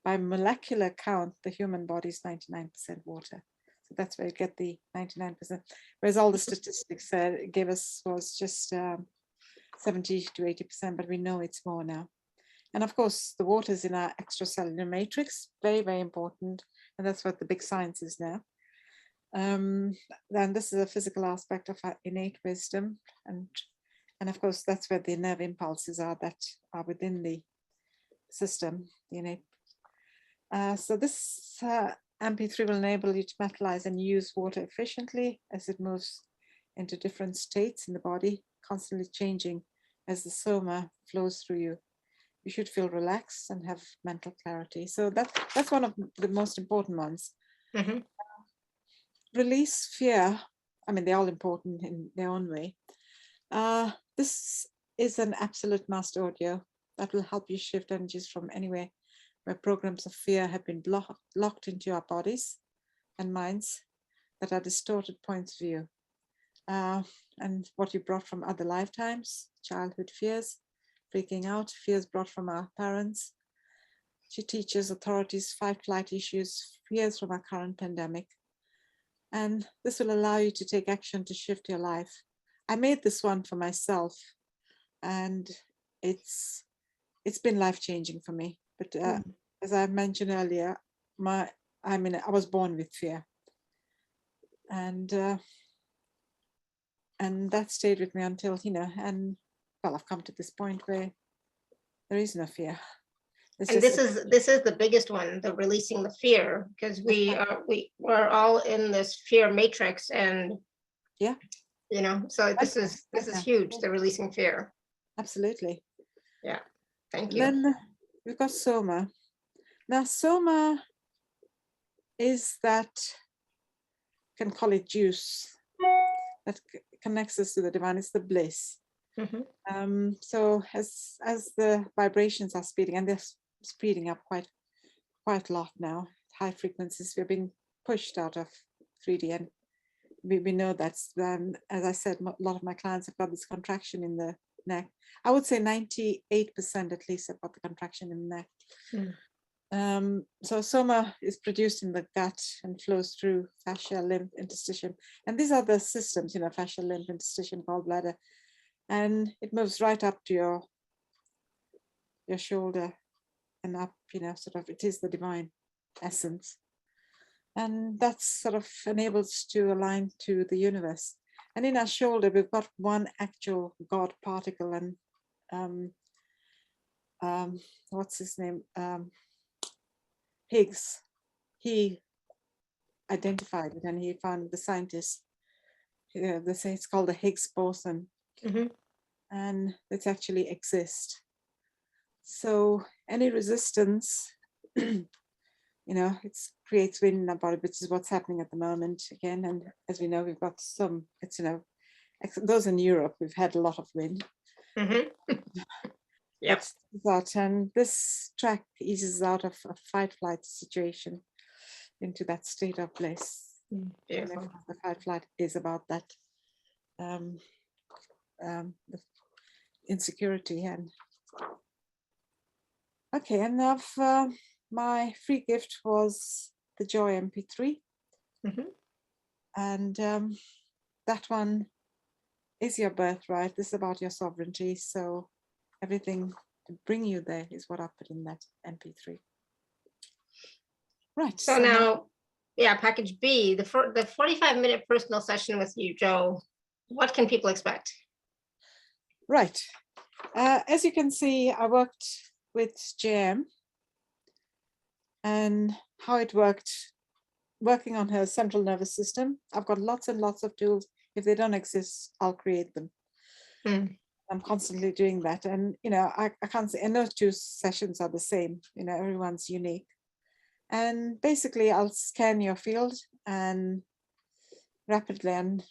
by molecular count, the human body is 99% water. So that's where you get the 99%. Whereas all the statistics gave us was just 70 to 80%, but we know it's more now. And of course, the water is in our extracellular matrix, very, very important. And that's what the big science is now. Then this is a physical aspect of our innate wisdom. And of course, that's where the nerve impulses are that are within the system, the innate. So this MP3 will enable you to metalize and use water efficiently as it moves into different states in the body, constantly changing as the soma flows through you. You should feel relaxed and have mental clarity. So that's one of the most important ones. Release fear. I mean, they're all important in their own way. This is an absolute master audio that will help you shift energies from anywhere where programs of fear have been locked into our bodies and minds that are distorted points of view. And what you brought from other lifetimes, childhood fears, freaking out, fears brought from our parents, teachers, authorities, fight-flight issues, fears from our current pandemic. And this will allow you to take action to shift your life. I made this one for myself, and it's been life-changing for me. But as I mentioned earlier, I was born with fear, and that stayed with me until, and well, I've come to this point where there is no fear. And this is the biggest one, the releasing the fear, because we're all in this fear matrix, and yeah, so this is huge, the releasing fear. Absolutely. Yeah, thank you. Then we've got Soma. Now Soma is that, can call it juice that connects us to the divine. It's the bliss. Mm-hmm. So as the vibrations are speeding, and they're speeding up quite a lot now, high frequencies, we're being pushed out of 3D, and we know that's, as I said, a lot of my clients have got this contraction in the neck. I would say 98% at least have got the contraction in the neck. Mm. So Soma is produced in the gut and flows through fascia, lymph, interstitium, and these are the systems, fascia, lymph, interstitium, gallbladder, and it moves right up to your shoulder and up, sort of, it is the divine essence. And that sort of enables to align to the universe. And in our shoulder, we've got one actual God particle, and what's his name? Higgs. He identified it, and he found, the scientists, they say it's called the Higgs boson. Mm-hmm. And it actually exists. So any resistance, it creates wind in our body, which is what's happening at the moment again. And as we know, we've got some, those in Europe, we've had a lot of wind. Mm-hmm. Yep. And this track eases out of a fight-flight situation into that state of bliss. Beautiful. The fight-flight is about that the insecurity. And okay, and now my free gift was the Joy MP3. Mm-hmm. And that one is your birthright. This is about your sovereignty. So everything to bring you there is what I put in that MP3. Right. So now, package B, the 45-minute personal session with you, Jo. What can people expect? Right. As you can see, I worked with JM, and how it working on her central nervous system. I've got lots and lots of tools. If they don't exist, I'll create them. Mm. I'm constantly doing that. And, I can't say, and no two sessions are the same, everyone's unique. And basically I'll scan your field and rapidly and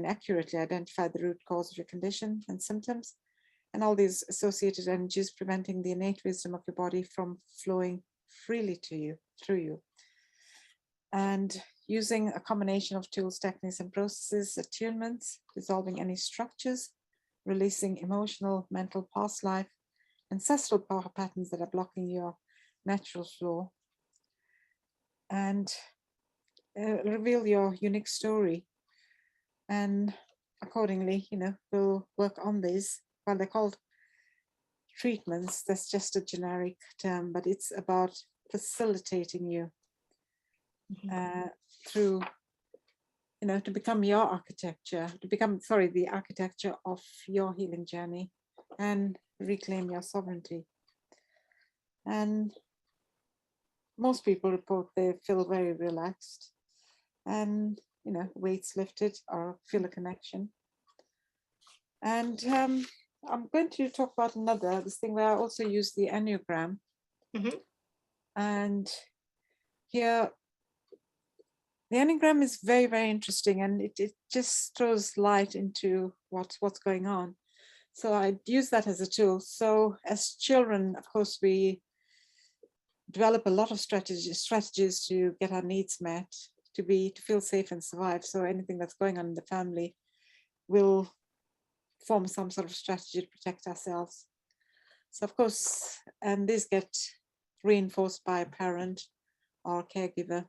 accurately identify the root cause of your condition and symptoms, and all these associated energies preventing the innate wisdom of your body from flowing freely to you, through you. And using a combination of tools, techniques, and processes, attunements, dissolving any structures, releasing emotional, mental, past life, ancestral power patterns that are blocking your natural flow, and reveal your unique story. And accordingly, we'll work on these. Well, they're called treatments. That's just a generic term, but it's about facilitating you through, to become your architecture, the architecture of your healing journey, and reclaim your sovereignty. And most people report they feel very relaxed, and weights lifted, or feel a connection. And I'm going to talk about this thing where I also use the Enneagram. Mm-hmm. And here, the Enneagram is very, very interesting, and it just throws light into what's going on. So I use that as a tool. So as children, of course, we develop a lot of strategies to get our needs met, to feel safe and survive. So anything that's going on in the family will form some sort of strategy to protect ourselves. So of course, and these get reinforced by a parent or a caregiver.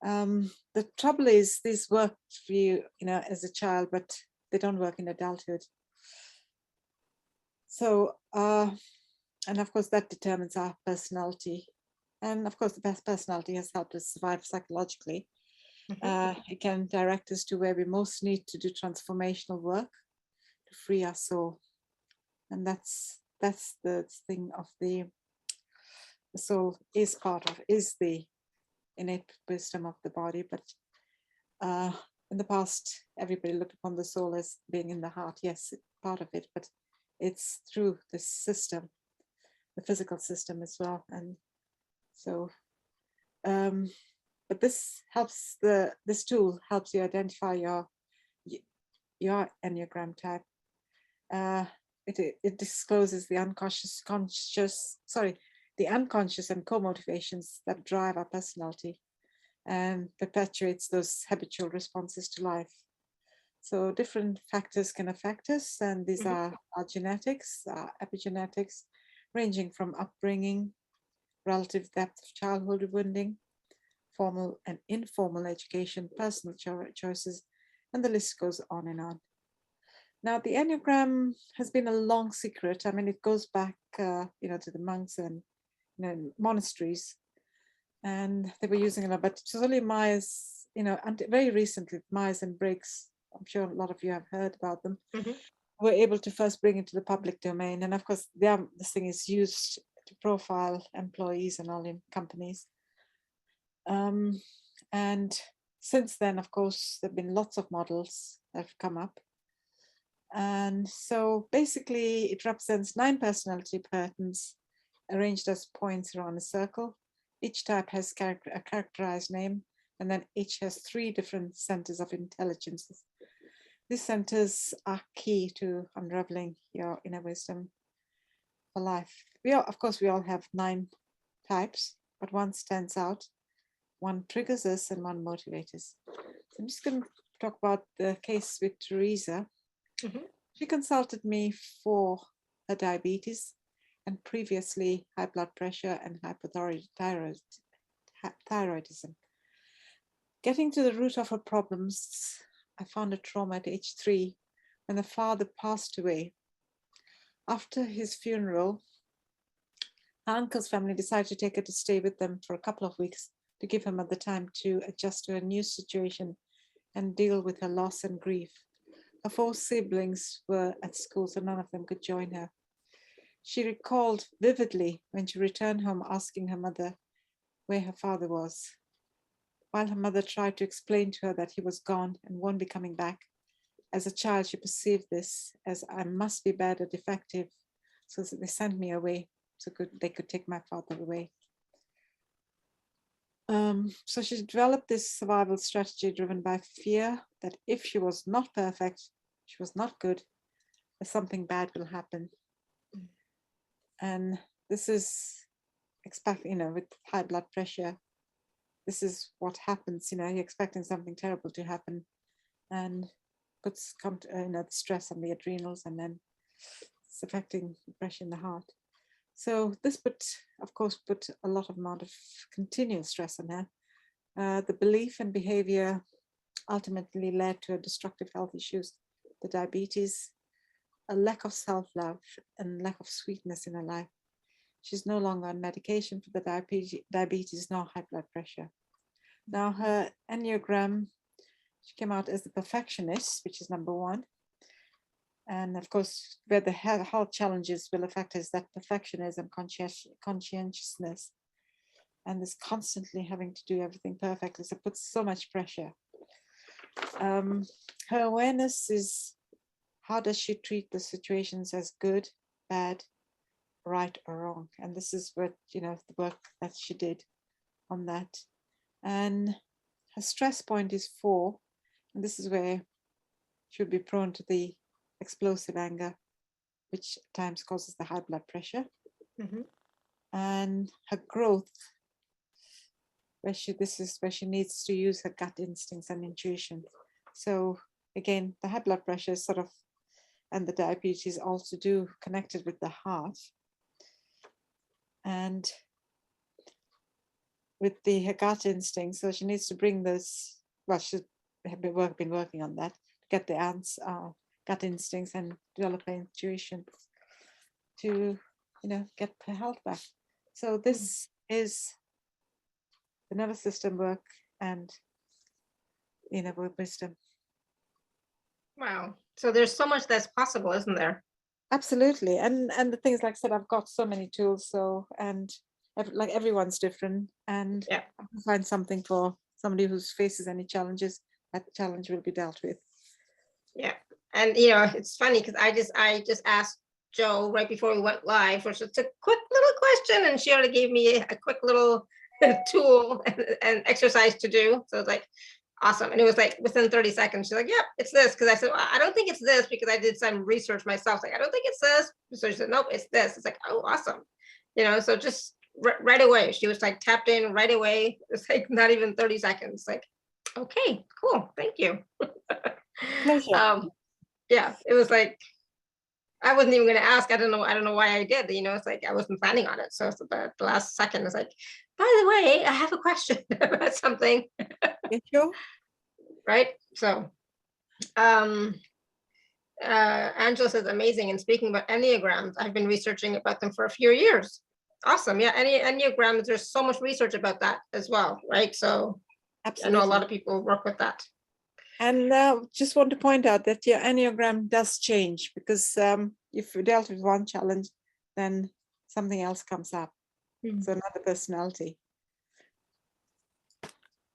The trouble is, these work for you, as a child, but they don't work in adulthood. So, and of course, that determines our personality. And of course, the best personality has helped us survive psychologically. Mm-hmm. It can direct us to where we most need to do transformational work to free our soul. And that's the thing of the the soul is the innate wisdom of the body, but in the past, everybody looked upon the soul as being in the heart. Yes, it's part of it, but it's through this system, the physical system as well. And so, but this helps, this tool helps you identify your Enneagram type. It discloses the unconscious and co-motivations that drive our personality and perpetuates those habitual responses to life. So different factors can affect us, and these are our genetics, our epigenetics, ranging from upbringing, relative depth of childhood wounding, formal and informal education, personal choices, and the list goes on and on. Now, the Enneagram has been a long secret. I mean, it goes back, to the monks and monasteries, and they were using it, but it was only Myers, and very recently, Myers and Briggs, I'm sure a lot of you have heard about them, were able to first bring it to the public domain. And of course, this thing is used to profile employees and all in companies. And since then, of course, there have been lots of models that have come up. And so basically, it represents 9 personality patterns arranged as points around a circle. Each type has a characterized name, and then each has 3 different centers of intelligence. These centers are key to unraveling your inner wisdom for life. Of course, we all have 9 types, but one stands out, one triggers us, and one motivates us. So I'm just going to talk about the case with Teresa. She consulted me for her diabetes and previously high blood pressure and hypothyroidism. Getting to the root of her problems, I found a trauma at age 3 when the father passed away. After his funeral, her uncle's family decided to take her to stay with them for a couple of weeks to give her mother time to adjust to a new situation and deal with her loss and grief. Her 4 siblings were at school, so none of them could join her. She recalled vividly when she returned home asking her mother where her father was. While her mother tried to explain to her that he was gone and won't be coming back, as a child she perceived this as I must be bad or defective, so they sent me away so they could take my father away. So she developed this survival strategy driven by fear that if she was not perfect, she was not good, that something bad will happen. And this is with high blood pressure, this is what happens, you're expecting something terrible to happen, and puts the stress on the adrenals, and then it's affecting the pressure in the heart. So this put a lot of amount of continuous stress on her. The belief and behavior ultimately led to destructive health issues, the diabetes, a lack of self-love, and lack of sweetness in her life. She's no longer on medication for the diabetes nor high blood pressure. Now her Enneagram, she came out as the perfectionist, which is number 1. And of course, where the health challenges will affect is that perfectionism, conscientiousness, and this constantly having to do everything perfectly. So it puts so much pressure. Her awareness is, how does she treat the situations as good, bad, right, or wrong? And this is what, the work that she did on that. And her stress point is 4. And this is where she would be prone to the explosive anger, which at times causes the high blood pressure. And her growth, this is where she needs to use her gut instincts and intuition. So again, the high blood pressure is and the diabetes also connected with the heart. And with her gut instinct, so she needs to bring this, she's been working on that, to get the gut instincts and develop her intuition to, get her health back. So this is the nervous system work and inner wisdom. Wow. So there's so much that's possible, isn't there? Absolutely. And the things, like I said, I've got so many tools. So, and like everyone's different, and Yeah. I can find something for somebody who faces any challenges. That challenge will be dealt with. Yeah. And you know, it's funny because I just asked Jo right before we went live for just a quick little question, and she already gave me a quick little tool and exercise to do. So it's like awesome. And it was like within 30 seconds, she's like, yep, it's this. Because I said, well, I don't think it's this, because I did some research myself. Like, I don't think it's this. So she said, nope, it's this. It's like, oh, awesome. You know, so just right away, she was like tapped in right away. It's like not even 30 seconds. Like, okay, cool. Thank you. Pleasure. Yeah, it was like, I wasn't even going to ask. I don't know why I did. You know, it's like I wasn't planning on it. So it's the last second is like, by the way, I have a question about something. Get you? Right. So Angela says amazing. And speaking about Enneagrams, I've been researching about them for a few years. Awesome. Yeah, Enneagrams, there's so much research about that as well, right? So Absolutely. I know a lot of people work with that. And just want to point out that your Enneagram does change, because if you dealt with one challenge, then something else comes up. So another personality.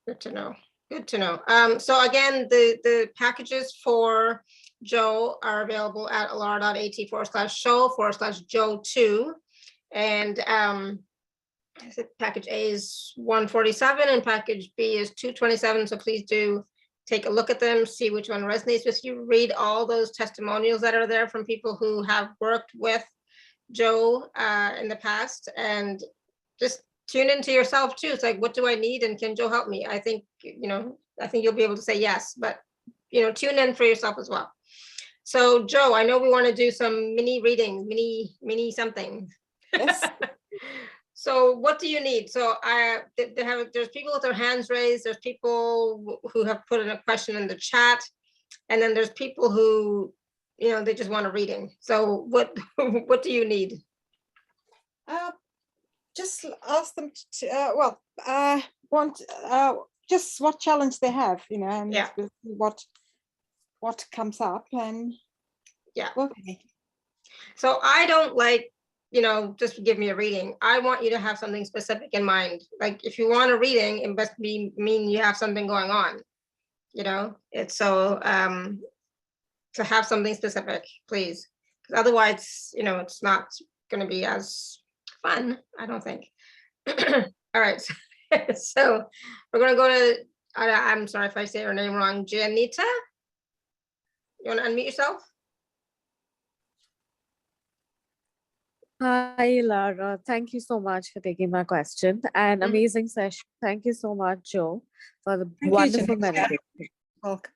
Good to know. Good to know. So again, the packages for Jo are available at alara.at/show/Jo2. And package A is 147 and package B is 227. So please do take a look at them, see which one resonates with you. Read all those testimonials that are there from people who have worked with Jo in the past, and just tune into yourself too. It's like, what do I need, and can Jo help me? I think, you know, I think you'll be able to say yes, but you know, tune in for yourself as well. So Jo, I know we want to do some mini readings, mini something. Yes. So what do you need? So there's people with their hands raised, there's people who have put in a question in the chat, and then there's people who, you know, they just want a reading. So what do you need? Just ask them to, want just what challenge they have, you know, and Yeah. what comes up, and yeah. Okay. So I don't like, you know, just give me a reading. I want you to have something specific in mind. Like if you want a reading, it must mean you have something going on. You know, it's so to have something specific, please. Because otherwise, you know, it's not going to be as fun, I don't think. All right. So we're going to go to, I'm sorry if I say her name wrong, Janita. You want to unmute yourself? Hi, Lara. Thank you so much for taking my question. An amazing session. Thank you so much, Jo, for the wonderful meditation. Welcome.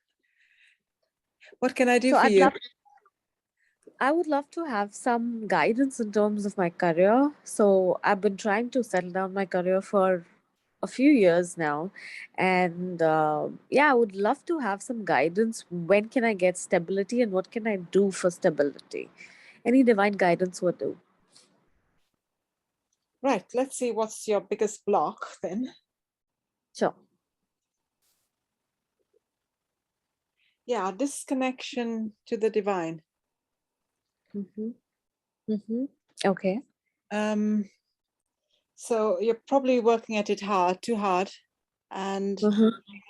What can I do for you? I would love to have some guidance in terms of my career. So I've been trying to settle down my career for a few years now. And yeah, I would love to have some guidance. When can I get stability, and what can I do for stability? Any divine guidance would do. Right, let's see what's your biggest block then. Sure. Yeah, disconnection to the divine. Okay. So you're probably working at it too hard, and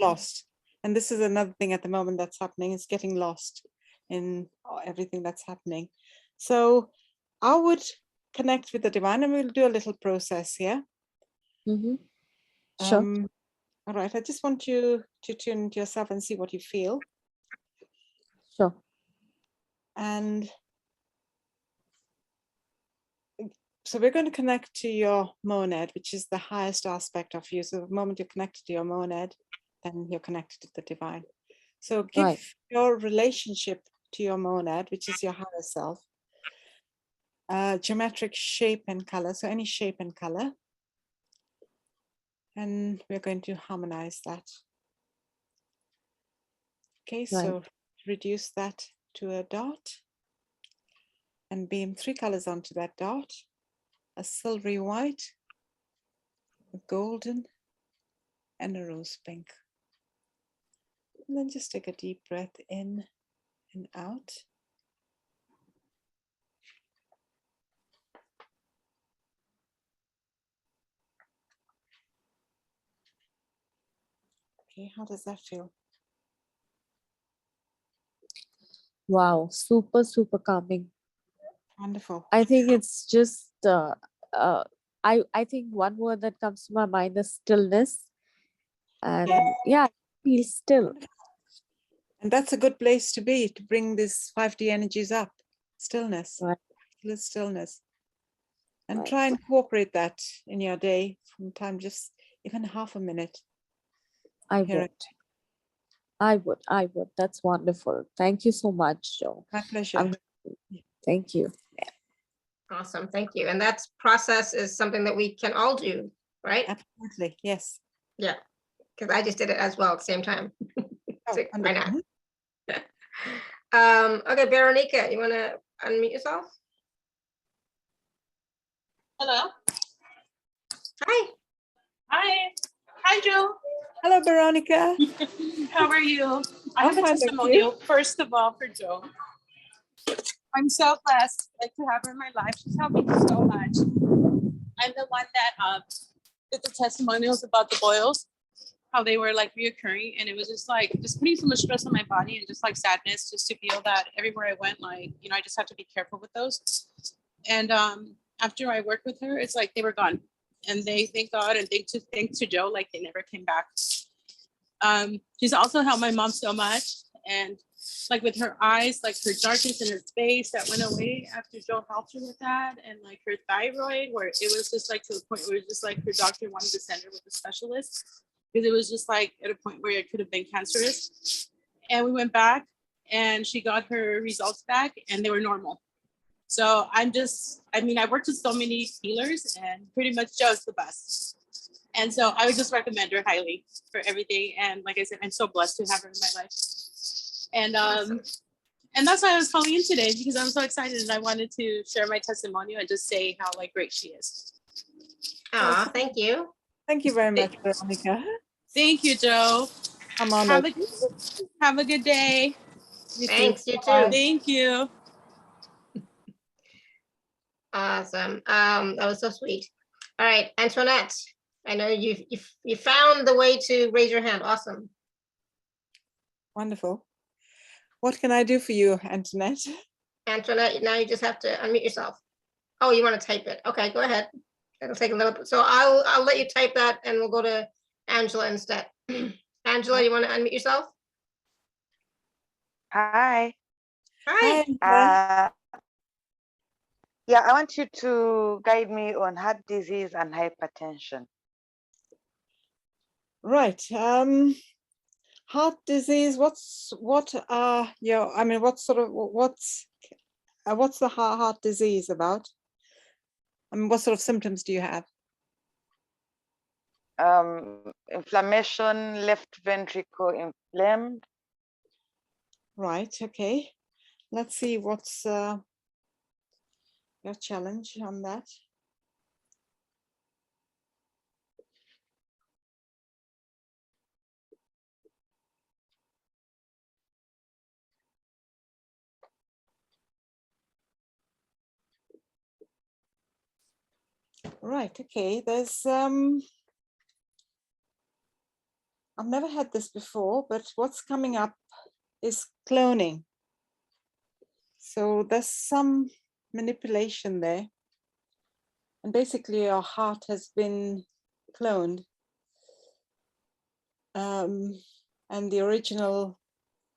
lost. And this is another thing at the moment that's happening, is getting lost in everything that's happening. So I would connect with the divine, and we'll do a little process here. Sure. All right, I just want you to tune into yourself and see what you feel. Sure. And so we're going to connect to your monad, which is the highest aspect of you. So the moment you're connected to your monad, then you're connected to the divine. So give your relationship to your monad, which is your higher self, geometric shape and color. So any shape and color. And we're going to harmonize that. Okay, so reduce that to a dot and beam 3 colors onto that dot: a silvery white, a golden, and a rose pink. And then just take a deep breath in and out. Okay, how does that feel? Wow, super, super calming. Wonderful. I think it's just, I think one word that comes to my mind is stillness. And yeah, feel still. And that's a good place to be, to bring these 5D energies up. Stillness, Right. Stillness. And Right. try and incorporate that in your day from time, just even half a minute. I Hear would. it. I would. That's wonderful. Thank you so much, Jo. My pleasure. Thank you. Awesome, thank you. And that process is something that we can all do, right? Absolutely, yes. Yeah, because I just did it as well at the same time. Oh, So why not? wonderful. Okay, Veronica, you want to unmute yourself? Hello. Hi. Hi. Hi, Jo. Hello, Veronica. How are you? I I'm have a fine, thank testimonial, first of all, for Jo. I'm so blessed to have her in my life. She's helped me so much. I'm the one that did the testimonials about the boils, how they were like reoccurring. And it was just like, just putting so much stress on my body and just like sadness, just to feel that everywhere I went, like, you know, I just have to be careful with those. And after I worked with her, it's like they were gone. And they thank God and thanks to Jo, like they never came back. She's also helped my mom so much. And like with her eyes, like her darkness in her face that went away after Jo helped her with that. And like her thyroid, where it was just like to the point where it was just like her doctor wanted to send her with a specialist because it was just like at a point where it could have been cancerous. And we went back and she got her results back and they were normal. So I worked with so many healers and pretty much Jo's the best. And so I would just recommend her highly for everything. And like I said, I'm so blessed to have her in my life. And Awesome. and that's why I was calling in today, because I'm so excited and I wanted to share my testimony and just say how like great she is. Aw, thank you. Thank you very much, Veronica. Thank you, Jo. I'm honored. Have a good day. You too. Thanks, you Bye. too. Thank you. Awesome. That was so sweet. All right, Antoinette, I know you found the way to raise your hand. Awesome. Wonderful. What can I do for you, Antoinette? Antoinette, now you just have to unmute yourself. Oh, you want to type it? Okay, go ahead. It'll take a little bit. So I'll let you type that, and we'll go to Angela instead. Angela, you want to unmute yourself? Hi. Hi. Hi. Yeah, I want you to guide me on heart disease and hypertension. Right. Heart disease. What's the heart disease about? I mean, what sort of symptoms do you have? Inflammation, left ventricle inflamed. Right. Okay. Let's see what's your challenge on that. Right. Okay. There's I've never had this before, but what's coming up is cloning. So there's some manipulation there. And basically your heart has been cloned. And the original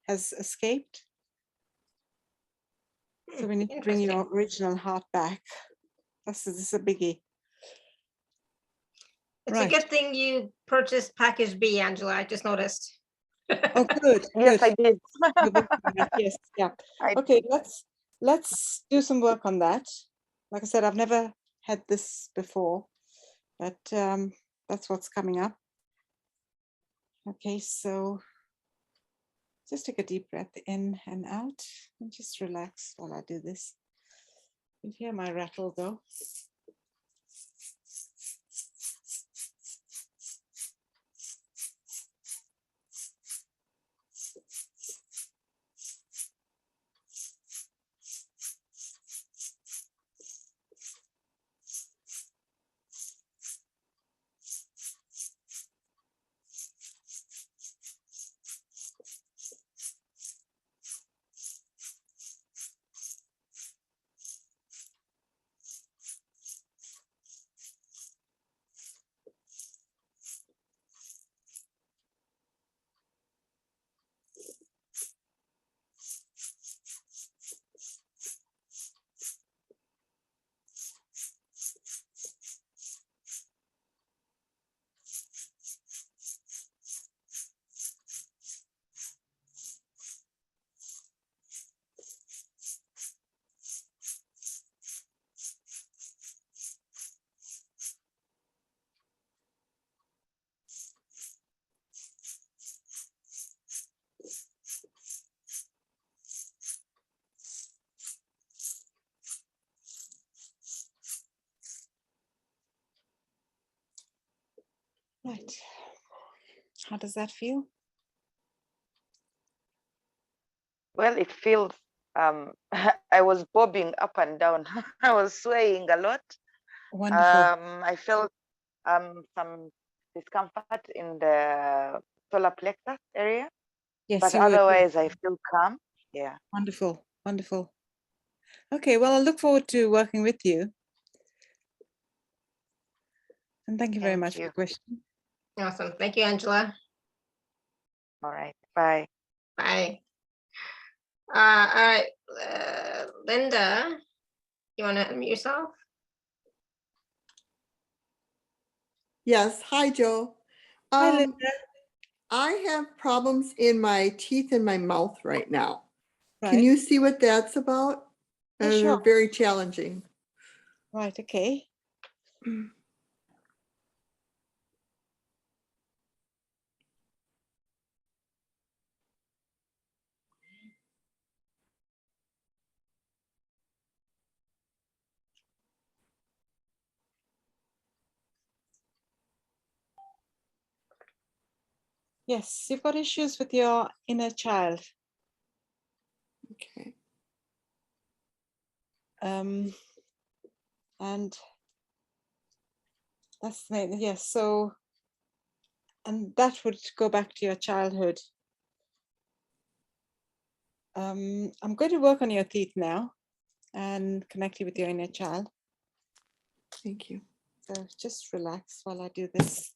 has escaped. So we need to bring your original heart back. This is a biggie. It's a good thing you purchased package B, Angela. I just noticed. Oh, good. Yes, good. I did. Yes, yeah. Okay, let's do some work on that. Like I said, I've never had this before, but that's what's coming up. Okay, so just take a deep breath in and out and just relax while I do this. You can hear my rattle though. How does that feel? Well, it feels, I was bobbing up and down. I was swaying a lot. Wonderful. I felt some discomfort in the solar plexus area, Yes, but you were. otherwise I feel calm. Yeah. Wonderful, wonderful. Okay, well, I look forward to working with you. And thank you very much for the question. Awesome. Thank you, Angela. All right. Bye. Bye. All right, Linda, you want to unmute yourself? Yes. Hi, Jo. Hi, Linda. I have problems in my teeth and my mouth right now. Can Right. you see what that's about? Yeah, They're sure. very challenging. Right, okay. Yes, you've got issues with your inner child. Okay. And that's the main, yes. So, and that would go back to your childhood. I'm going to work on your teeth now and connect you with your inner child. Thank you. So just relax while I do this.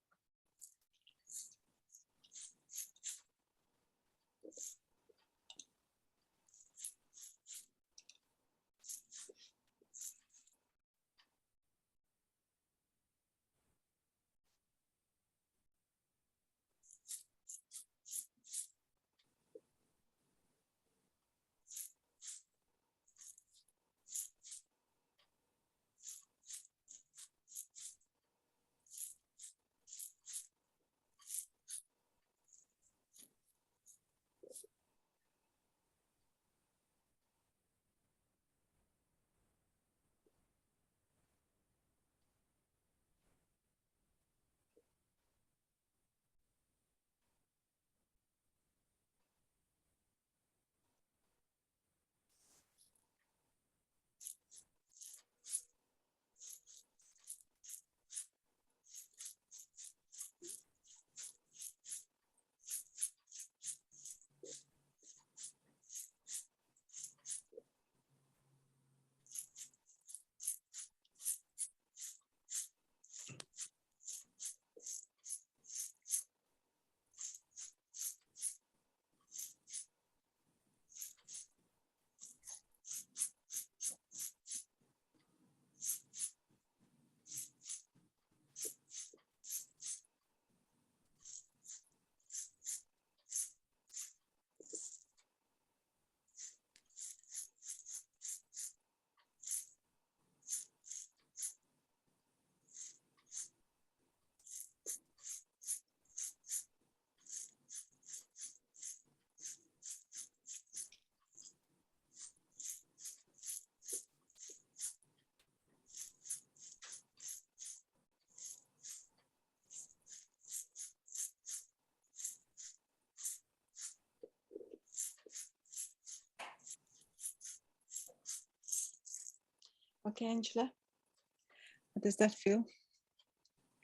Okay, Angela, how does that feel?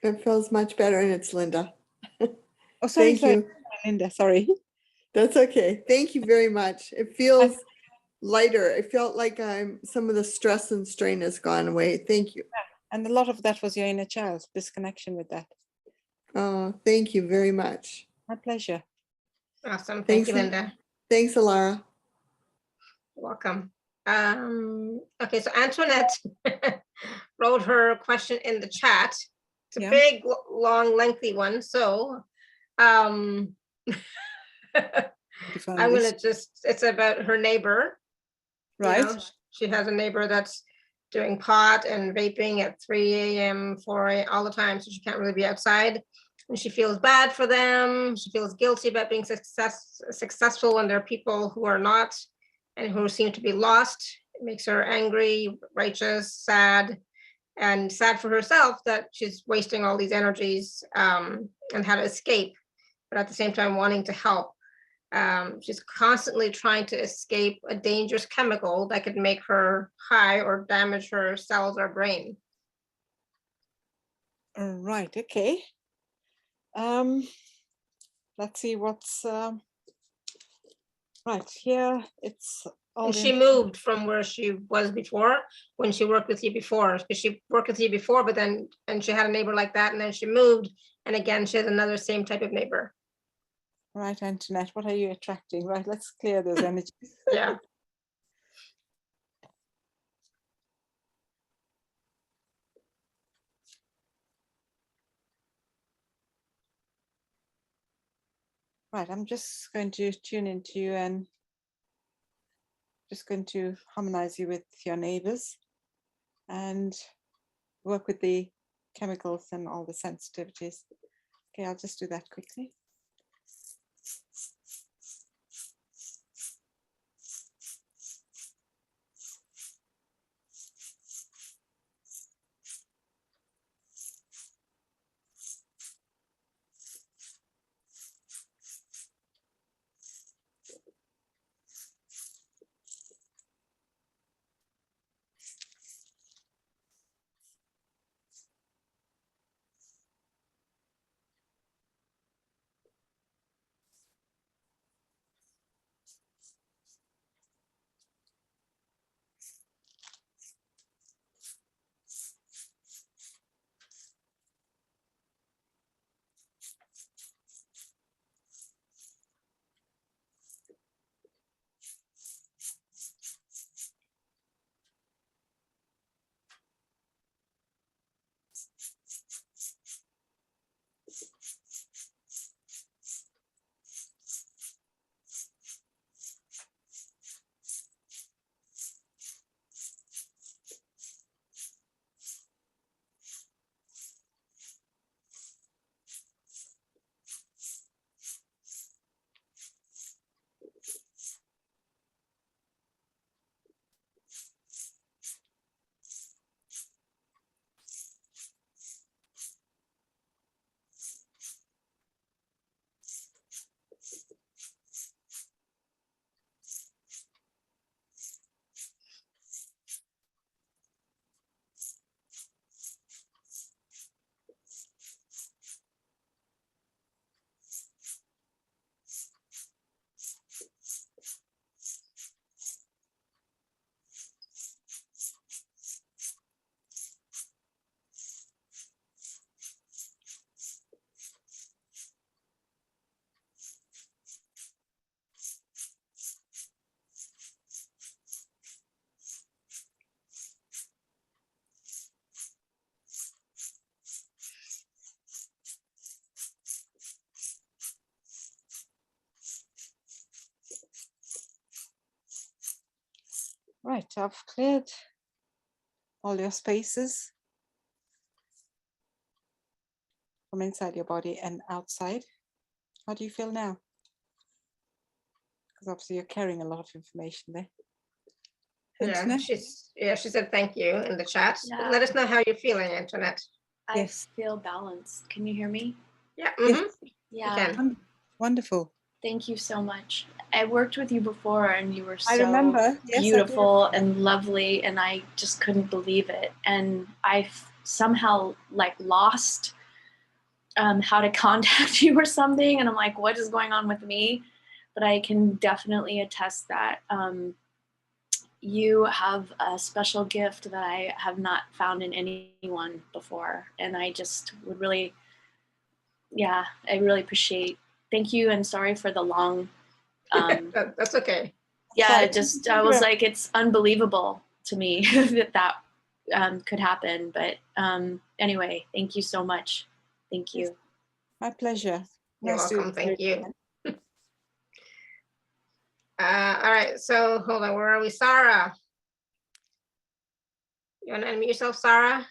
It feels much better, and it's Linda. Oh, sorry, Thank sorry, you. Linda, sorry. That's okay. Thank you very much. It feels lighter. It felt like some of the stress and strain has gone away. Thank you. And a lot of that was your inner child, this connection with that. Oh, thank you very much. My pleasure. Awesome. Thank Thanks, you, Linda. Thanks, Alara. Welcome. Okay, so Antoinette wrote her question in the chat. It's a Yeah. big, long, lengthy one. So I'm Define this. gonna it's about her neighbor. Right. You know, she has a neighbor that's doing pot and vaping at 3 a.m., 4 a.m. all the time, so she can't really be outside. And she feels bad for them. She feels guilty about being successful when there are people who are not and who seem to be lost. It makes her angry, righteous, sad, and sad for herself that she's wasting all these energies and how to escape. but at the same time wanting to help. She's constantly trying to escape a dangerous chemical that could make her high or damage her cells or brain. Right, okay. Let's see what's right here. It's all And she in. moved from where she was before, when she worked with you before, because she worked with you before, but then, and she had a neighbor like that, and then she moved, and again, she has another same type of neighbor. Right, Antoinette, what are you attracting? Right, let's clear those energies. Yeah. Right, I'm just going to tune into you and just going to harmonize you with your neighbors and work with the chemicals and all the sensitivities. Okay, I'll just do that quickly. Right, I've cleared all your spaces from inside your body and outside. How do you feel now? Because obviously you're carrying a lot of information there. Yeah, Antoinette? she said thank you in the chat. Yeah. Let us know how you're feeling, Antoinette. I Yes. feel balanced. Can you hear me? Yeah. Yes. Yeah. can. Wonderful. Thank you so much. I worked with you before and you were I so remember. Yes, I do beautiful remember. and lovely, and I just couldn't believe it. And I somehow like lost how to contact you or something. And I'm like, what is going on with me? But I can definitely attest that you have a special gift that I have not found in anyone before. And I just would really, yeah, I really appreciate. Thank you, and sorry for the long. That's okay. Yeah, Sorry. it just I was like, it's unbelievable to me that could happen. But anyway, thank you so much. Thank you. My pleasure. You're Nice to welcome. Thank hear you. All right. So hold on. Where are we? Sarah. You want to unmute yourself, Sarah?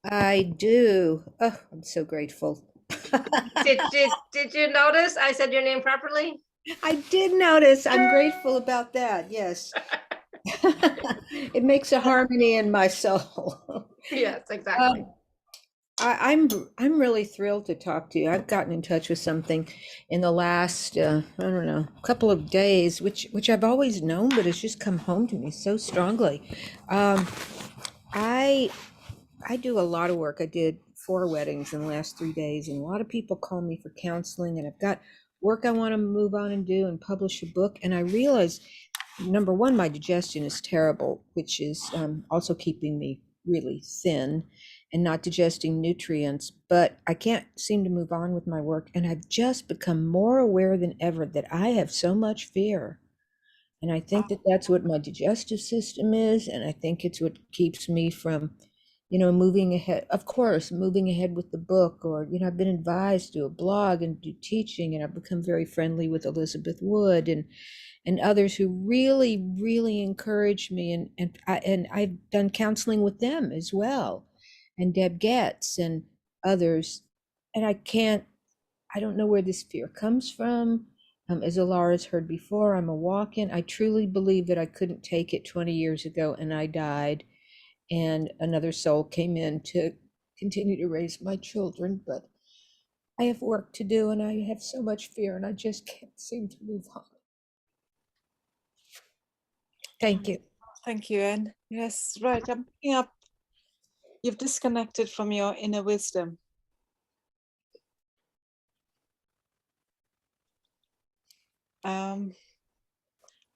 I do. Oh, I'm so grateful. Did you notice I said your name properly? I did notice. I'm grateful about that. Yes. It makes a harmony in my soul. Yes, exactly. I'm really thrilled to talk to you. I've gotten in touch with something in the last I don't know, couple of days, which I've always known, but it's just come home to me so strongly. Um, I I do a lot of work. I did 4 weddings in the last 3 days, and a lot of people call me for counseling, and I've got work I want to move on and do and publish a book. And I realize, number one, my digestion is terrible, which is also keeping me really thin and not digesting nutrients. But I can't seem to move on with my work. And I've just become more aware than ever that I have so much fear. And I think that that's what my digestive system is. And I think it's what keeps me from, moving ahead. Of course, moving ahead with the book, or, I've been advised to do a blog and do teaching, and I've become very friendly with Elizabeth Wood and others who really, really encourage me. And I've done counseling with them as well, and Deb Getz and others. And I don't know where this fear comes from. As Alara's heard before, I'm a walk-in. I truly believe that I couldn't take it 20 years ago and I died, and another soul came in to continue to raise my children. But I have work to do, and I have so much fear, and I just can't seem to move on. Thank you. Thank you. And yes, right. I'm picking up. You've disconnected from your inner wisdom.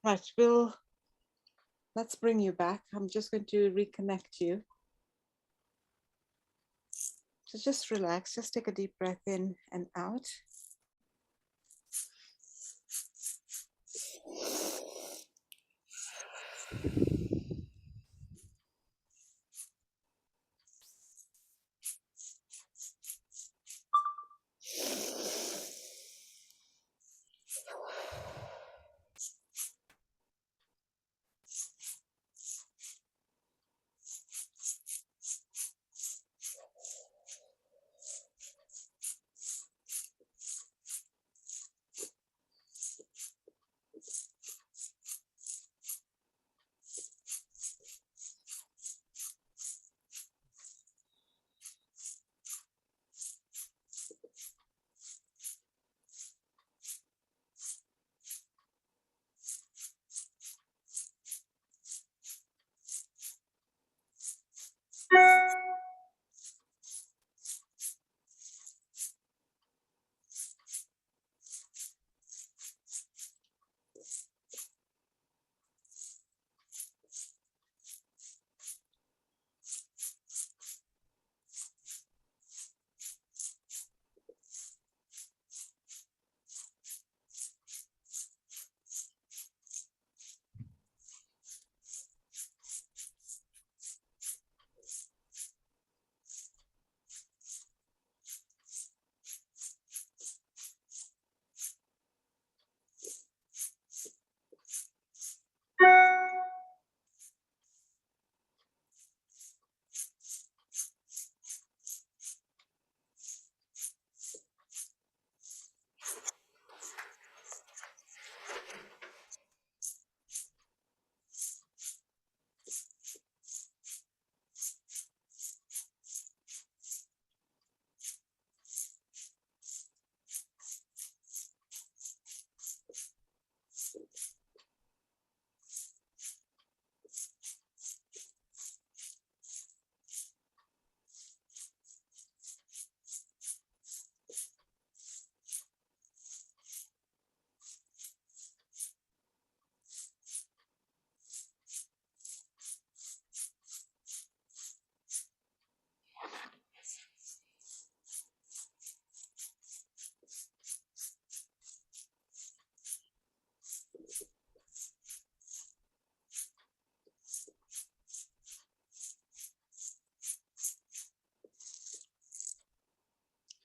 Right. Let's bring you back. I'm just going to reconnect you. So just relax. Just take a deep breath in and out.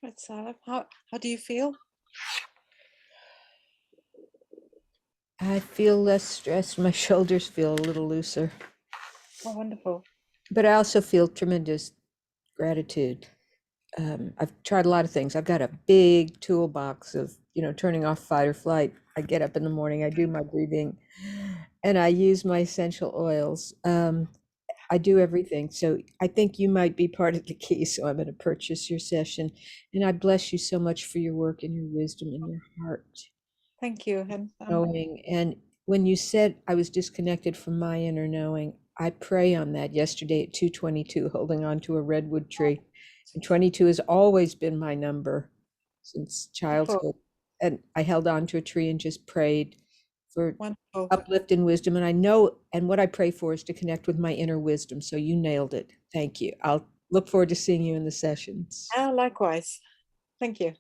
Right, Sarah. How do you feel? I feel less stressed. My shoulders feel a little looser. Oh, wonderful. But I also feel tremendous gratitude. I've tried a lot of things. I've got a big toolbox of, turning off fight or flight. I get up in the morning, I do my breathing, and I use my essential oils. I do everything. So I think you might be part of the key. So I'm going to purchase your session. And I bless you so much for your work and your wisdom and your heart. Thank you. And Knowing. And when you said I was disconnected from my inner knowing, I pray on that yesterday at 2:22, holding on to a redwood tree. And 22 has always been my number since childhood. And I held on to a tree and just prayed for wonderful. uplift and wisdom. And I know, and what I pray for is to connect with my inner wisdom. So you nailed it. Thank you. I'll look forward to seeing you in the sessions. Likewise. Thank you.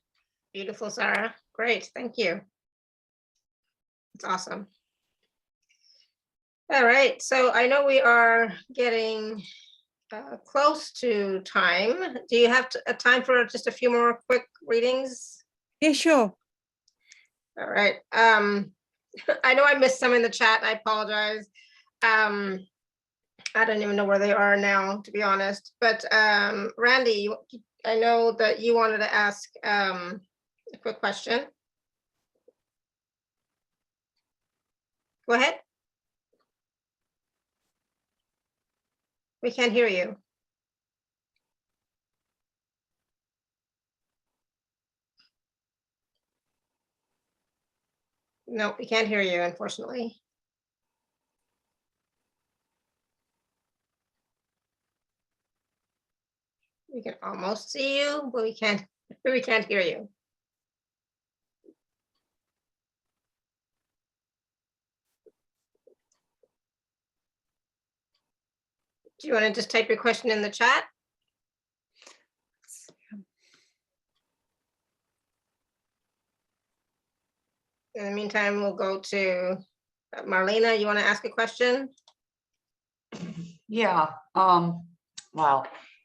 Beautiful, Sarah. Great. Thank you. It's awesome. All right. So I know we are getting close to time. Do you have a time for just a few more quick readings? Yeah, sure. All right. I know I missed some in the chat. I apologize. I don't even know where they are now, to be honest. But Randy, I know that you wanted to ask a quick question. Go ahead. We can't hear you. No, we can't hear you, unfortunately. We can almost see you, but we can't hear you. Do you want to just type your question in the chat? In the meantime, we'll go to Marlena. You want to ask a question? Yeah. Wow.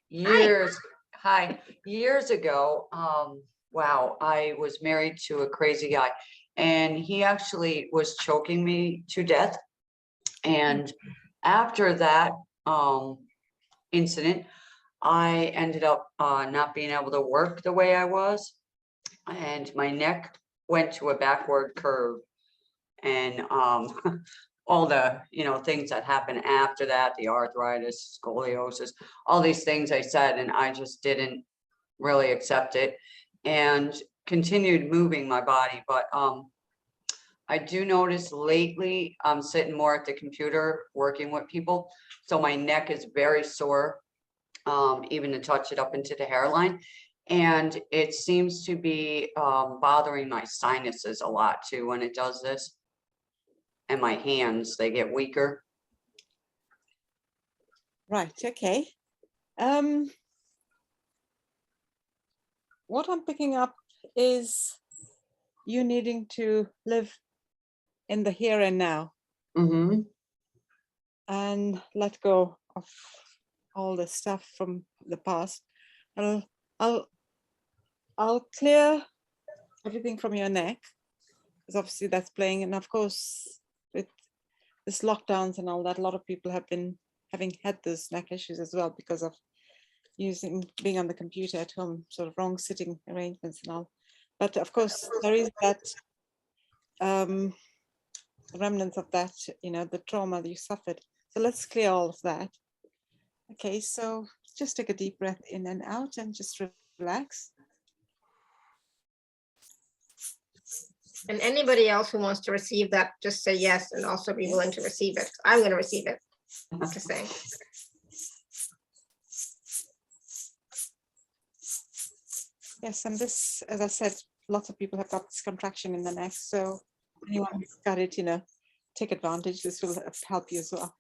Years ago, wow, I was married to a crazy guy, and he actually was choking me to death. And after that incident, I ended up not being able to work the way I was, and my neck went to a backward curve, and all the things that happened after that, the arthritis, scoliosis, all these things I said, and I just didn't really accept it and continued moving my body. But I do notice lately I'm sitting more at the computer working with people, so my neck is very sore, even to touch it up into the hairline. And it seems to be bothering my sinuses a lot too when it does this. And my hands, they get weaker. Right, okay. What I'm picking up is you needing to live in the here and now. Mm-hmm. And let go of all the stuff from the past. I'll clear everything from your neck, because obviously that's playing. And of course, with this lockdowns and all that, a lot of people have been had those neck issues as well because of being on the computer at home, sort of wrong sitting arrangements and all. But of course, there is that remnants of that, the trauma that you suffered. So let's clear all of that. Okay, so just take a deep breath in and out and just relax. And anybody else who wants to receive that, just say yes and also be willing to receive it. I'm going to receive it. Just saying. Yes, and this, as I said, lots of people have got this contraction in the neck. So anyone who's got it, take advantage. This will help you as well.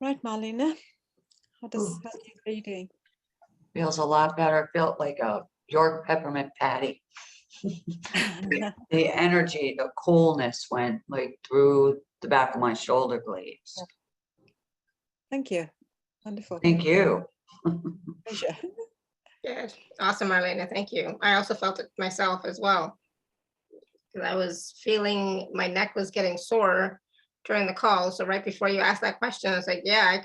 Right, Marlena. How Ooh. are you doing? Feels a lot better. Felt like a York peppermint patty. The energy, the coolness went like through the back of my shoulder blades. Thank you. Wonderful. Thank you. Pleasure. Good. Awesome, Marlena. Thank you. I also felt it myself as well. Because I was feeling my neck was getting sore during the call. So right before you asked that question, I was like, yeah,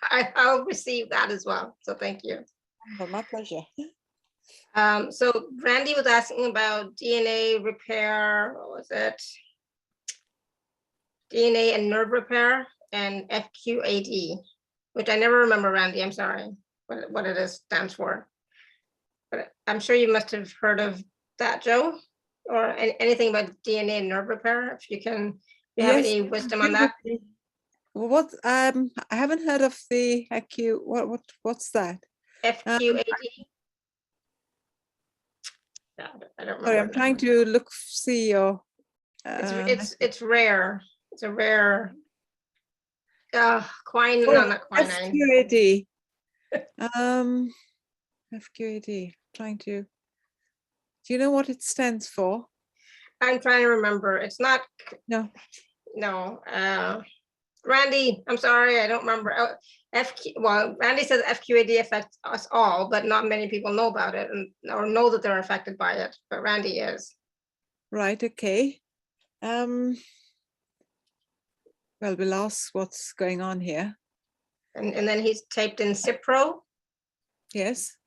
I'll receive that as well. So thank you. Well, my pleasure. So Randy was asking about DNA repair. What was it? DNA and nerve repair and FQAD, which I never remember, Randy. I'm sorry what it is stands for. But I'm sure you must have heard of that, Joe, or anything about DNA and nerve repair. If you have Yes. any wisdom on that. What I haven't heard of the IQ. What's that? FQAD. No, I don't remember. Sorry, I'm trying to see your. It's rare. It's a rare. Quinine, Oh, no, not quinine. FQAD. FQAD. Trying to. Do you know what it stands for? I'm trying to remember. It's not. No. No. Randy, I'm sorry, I don't remember. Well, Randy says FQAD affects us all, but not many people know about it or know that they're affected by it. But Randy is. Right. Okay. Well, we'll ask what's going on here. And then he's typed in Cipro. Yes.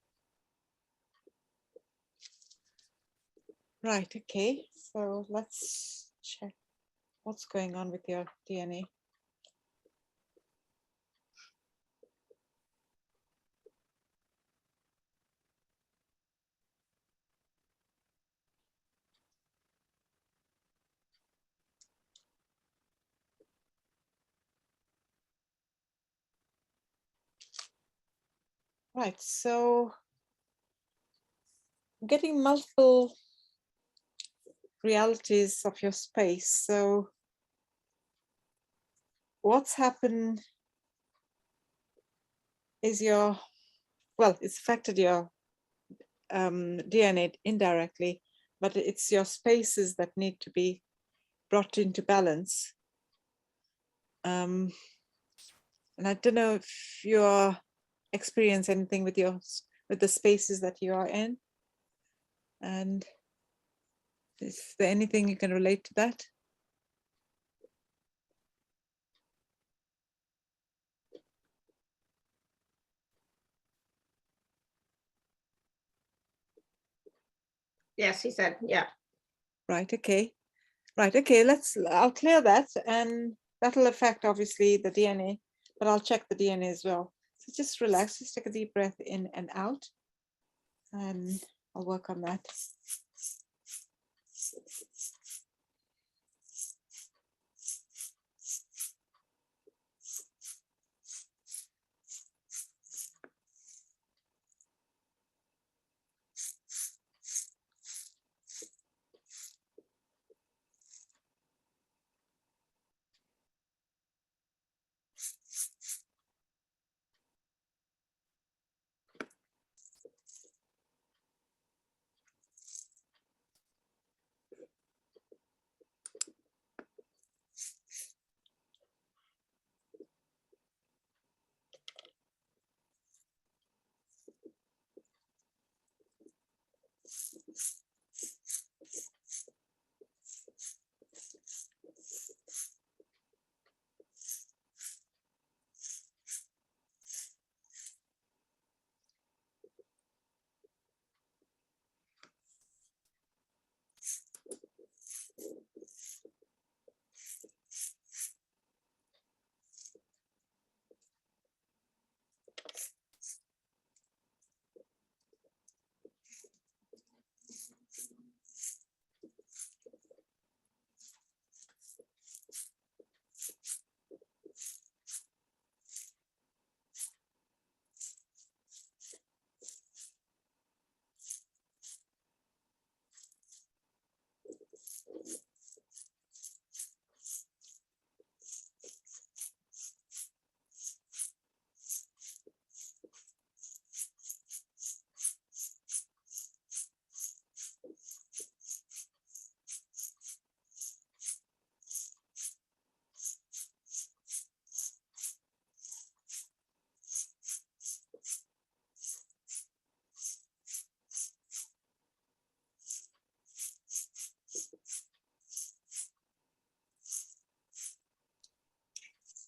Right. Okay. So let's check what's going on with your DNA. Right, so getting multiple realities of your space. So what's happened is it's affected your DNA indirectly, but it's your spaces that need to be brought into balance. And I don't know if you experience anything with the spaces that you are in, and is there anything you can relate to that? Yes, he said, yeah. Right, okay. Right, okay, I'll clear that, and that'll affect obviously the DNA, but I'll check the DNA as well. So just relax, just take a deep breath in and out, and I'll work on that.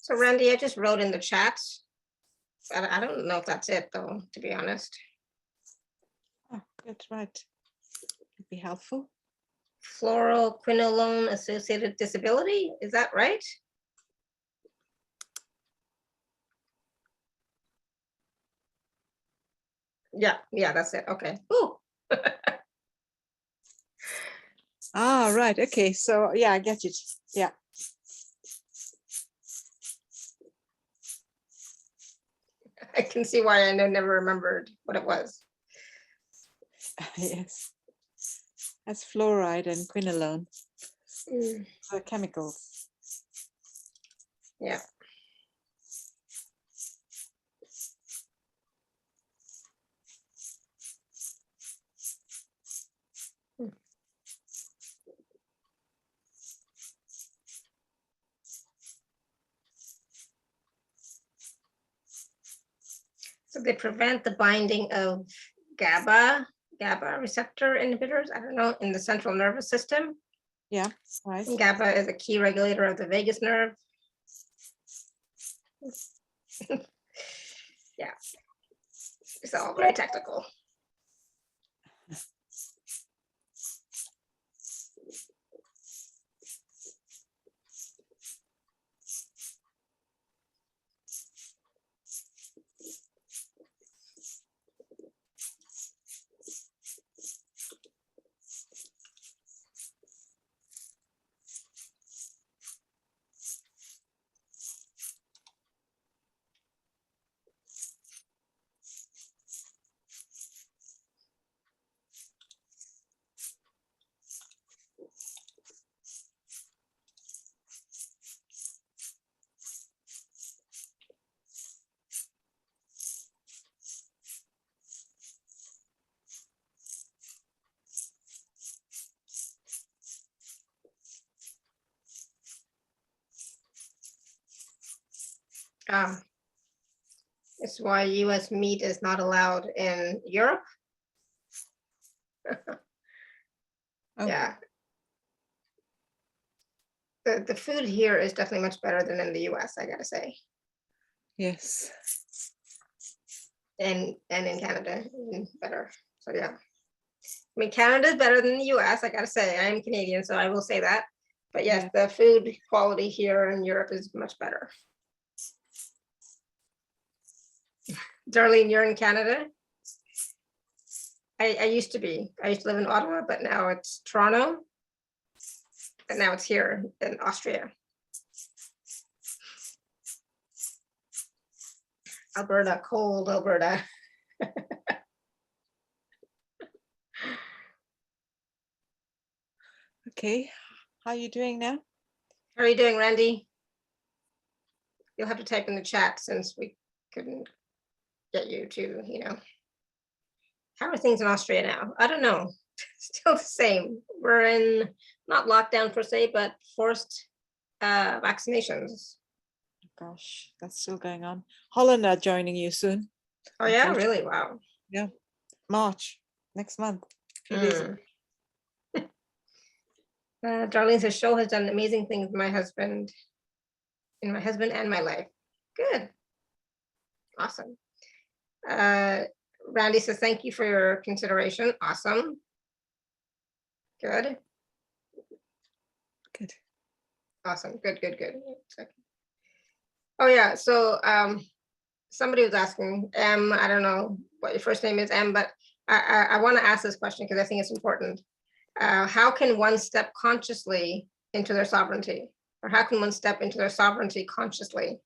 So Randy, I just wrote in the chat. I don't know if that's it though, to be honest. Oh, good, right. Would be helpful. Floral quinolone associated disability, is that right? Yeah, that's it. Okay. Ooh. Ah, right. Okay. So yeah, I get it. Yeah. I can see why I never remembered what it was. Yes. That's fluoride and quinolone. The chemicals. Yeah. So they prevent the binding of GABA receptor inhibitors, I don't know, in the central nervous system. Yeah, right. And GABA is a key regulator of the vagus nerve. Yeah, it's all very technical. It's why US meat is not allowed in Europe. Oh. Yeah. The food here is definitely much better than in the US, I gotta say. Yes. And in Canada, even better. So yeah. I mean, Canada is better than the US, I gotta say. I am Canadian, so I will say that. But yes, the food quality here in Europe is much better. Darlene, you're in Canada? I used to be. I used to live in Ottawa, but now it's Toronto. And now it's here in Austria. Alberta, cold Alberta. Okay. How are you doing now? How are you doing, Randy? You'll have to type in the chat since we couldn't get you to, how are things in Austria now? I don't know. Still the same. We're in not lockdown per se, but forced vaccinations. Gosh, that's still going on. Holland are joining you soon. Oh yeah, really? Wow. Yeah. March, next month. Few days ago. Darlene says, show has done amazing things in my husband and my life. Good. Awesome. Randy says, thank you for your consideration. Awesome. Good. Good. Awesome. Good. Oh yeah. So somebody was asking, I don't know what your first name is, but I want to ask this question because I think it's important. How can one step consciously into their sovereignty? Or how can one step into their sovereignty consciously?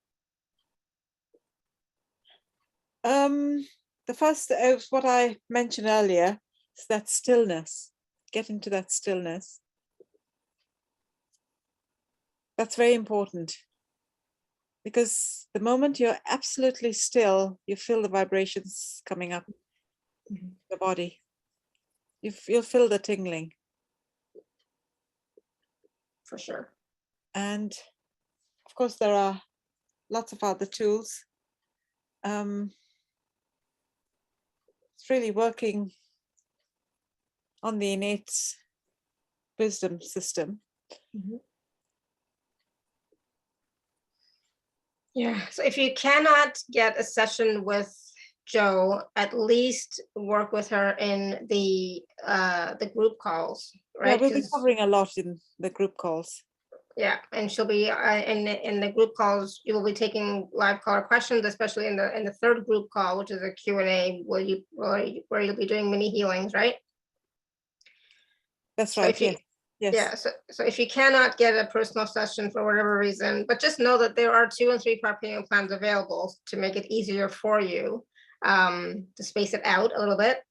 The first is what I mentioned earlier, is that stillness. Get into that stillness. That's very important. Because the moment you're absolutely still, you feel the vibrations coming up the body. You'll feel the tingling. For sure. And of course, there are lots of other tools. It's really working on the innate wisdom system. Yeah. So if you cannot get a session with Jo, at least work with her in the group calls, Yeah, right? we'll be covering a lot in the group calls. Yeah, and she'll be in the group calls. You will be taking live caller questions, especially in the third group call, which is a Q&A, where you'll be doing mini healings, right? That's So right. if you, Yes. Yes. yeah, so if you cannot get a personal session for whatever reason, but just know that there are 2 and 3 part payment plans available to make it easier for you, to space it out a little bit.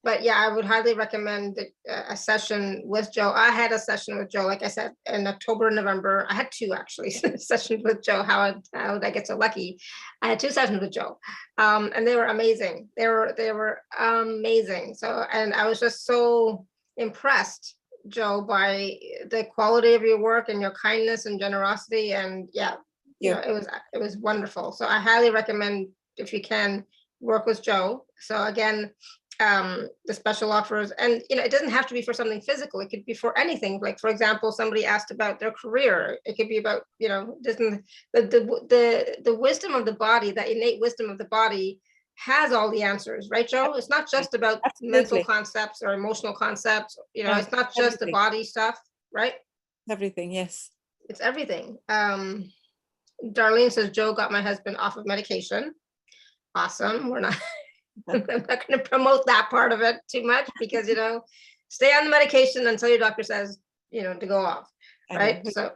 But yeah, I would highly recommend a session with Jo. I had a session with Jo, like I said, in October and November. I had 2 actually sessions with Jo. How did I get so lucky? I had 2 sessions with Jo, and they were amazing. They were amazing. So, and I was just so impressed, Jo, by the quality of your work and your kindness and generosity. And yeah, you know, it was wonderful. So I highly recommend, if you can, work with Jo. So again, the special offers, and you know, it doesn't have to be for something physical. It could be for anything. Like, for example, somebody asked about their career. It could be about, you know, the wisdom of the body, that innate wisdom of the body has all the answers, right, Jo? It's not just about mental concepts or emotional concepts. You know, it's not just the body stuff, right? Everything, yes. It's everything. Darlene says Jo got my husband off of medication. Awesome. I'm not going to promote that part of it too much, because, you know, stay on the medication until your doctor says, you know, to go off, right? So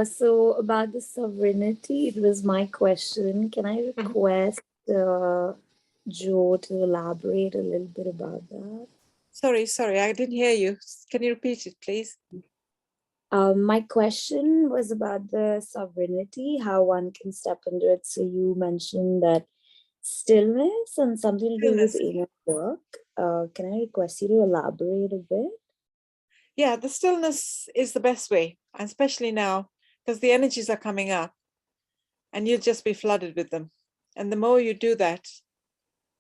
so about the sovereignty, it was my question. Can I request Jo to elaborate a little bit about that? Sorry, I didn't hear you. Can you repeat it, please? My question was about the sovereignty, how one can step into it. So you mentioned that stillness and something to do with inner work. Can I request you to elaborate a bit? Yeah, the stillness is the best way, especially now, because the energies are coming up and you'll just be flooded with them. And the more you do that,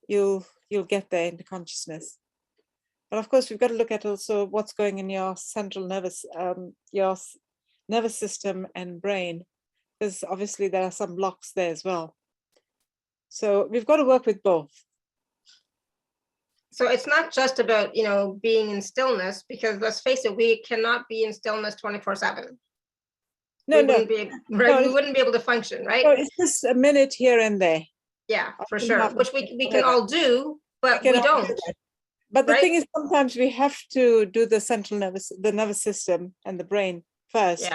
you'll get there into consciousness. But of course, we've got to look at also what's going in your central nervous, your nervous system and brain, because obviously there are some blocks there as well. So we've got to work with both. So it's not just about, you know, being in stillness, because let's face it, we cannot be in stillness 24/7. We wouldn't be able to function, right? No, it's just a minute here and there. Yeah, for sure, which we can all do, but we don't. But the thing is, sometimes we have to do the central nervous system and the brain first,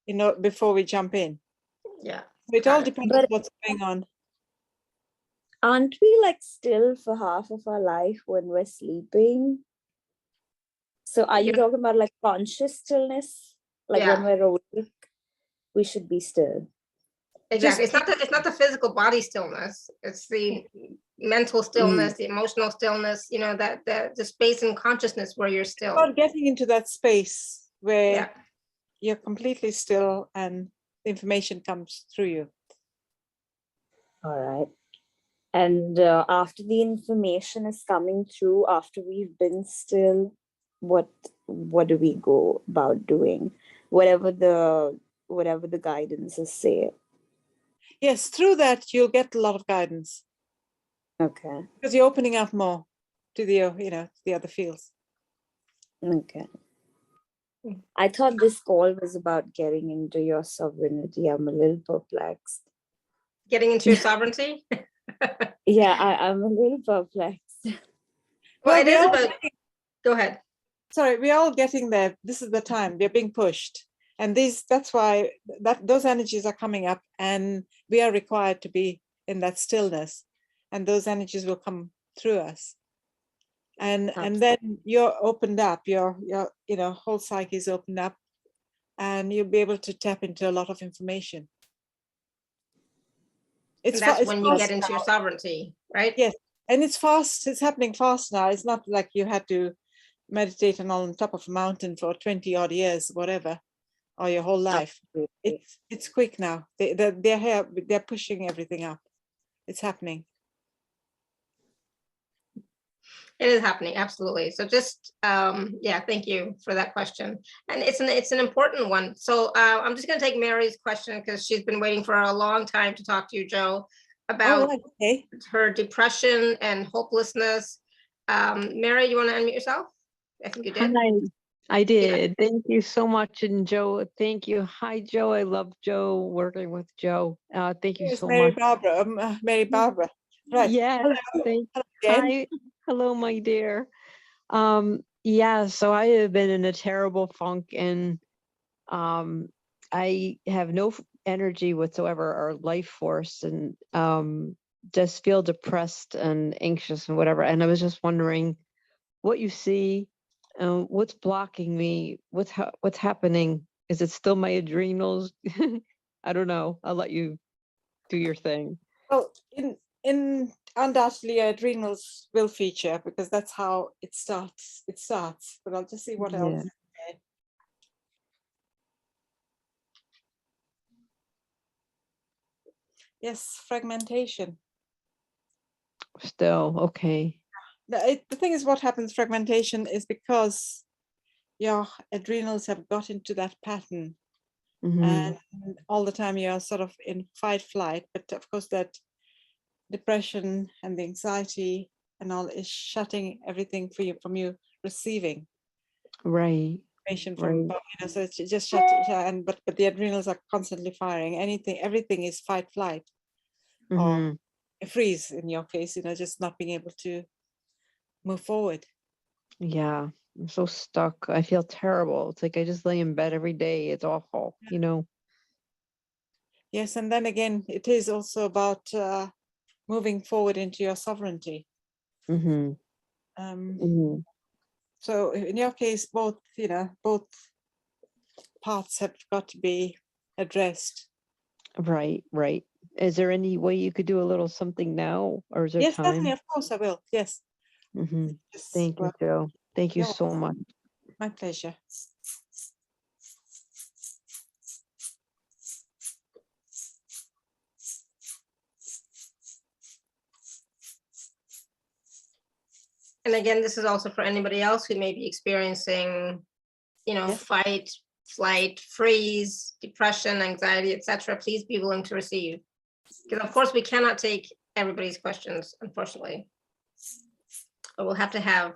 you know, before we jump in. Yeah. It all depends on what's going on. Aren't we like still for half of our life when we're sleeping? So are you talking about like conscious stillness? Like when we're awake, we should be still. Exactly. It's not the physical body stillness. It's the mental stillness, the emotional stillness, you know, that the space and consciousness where you're still. About getting into that space where you're completely still and the information comes through you. All right. And after the information is coming through, after we've been still, what do we go about doing? Whatever the guidance is say. Yes, through that you'll get a lot of guidance. Okay. Because you're opening up more to the, you know, the other fields. Okay. I thought this call was about getting into your sovereignty. I'm a little perplexed. Getting into your sovereignty? Yeah, I'm a little perplexed. Well, it is about, go ahead. Sorry, we're all getting there. This is the time, we're being pushed. And that's why those energies are coming up, and we are required to be in that stillness, and those energies will come through us. And then you're opened up, your you know, whole psyche is opened up, and you'll be able to tap into a lot of information. That's when you get into your sovereignty, right? Yes, and it's fast. It's happening fast now. It's not like you had to meditate on top of a mountain for 20 odd years, whatever, or your whole life. It's quick now. They're pushing everything up. It's happening. It is happening, absolutely. So just, yeah, thank you for that question. And it's an important one. So I'm just going to take Mary's question because she's been waiting for a long time to talk to you, Jo, about Okay. her depression and hopelessness. Mary, you want to unmute yourself? I think you did. Hi, I did. Thank you so much. And Jo, thank you. Hi, Jo. I love Jo, working with Jo. Thank you Here's so Mary much. Barbara. Mary Barbara. Right. Yes, thank Hello again. Hi. Hello, my dear. Yeah, so I have been in a terrible funk, and I have no energy whatsoever or life force, and just feel depressed and anxious and whatever. And I was just wondering what you see, what's blocking me, what's happening. Is it still my adrenals? I don't know. I'll let you do your thing. Well, in undoubtedly adrenals will feature because that's how it starts. It starts, but I'll just see what else. Okay. Yes, fragmentation. Still, okay. The thing is, what happens fragmentation is because your adrenals have got into that pattern, and all the time you're sort of in fight flight. But of course, that depression and the anxiety and all is shutting everything for you from you receiving. Right. From, so it's just shut, but the adrenals are constantly firing. Everything is fight flight or freeze in your case, just not being able to move forward. Yeah, I'm so stuck. I feel terrible. It's like I just lay in bed every day. It's awful, Yes, and then again, it is also about moving forward into your sovereignty. So in your case, both parts have got to be addressed. Right. Is there any way you could do a little something now, or is there Yes, time? definitely, of course I will. Yes. Thank you, Jo. Thank you so much. My pleasure. And again, this is also for anybody else who may be experiencing, fight, flight, freeze, depression, anxiety, etc. Please be willing to receive. Because of course we cannot take everybody's questions, unfortunately. But we'll have to have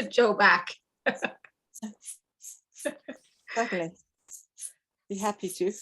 Jo back. Definitely. Be happy to.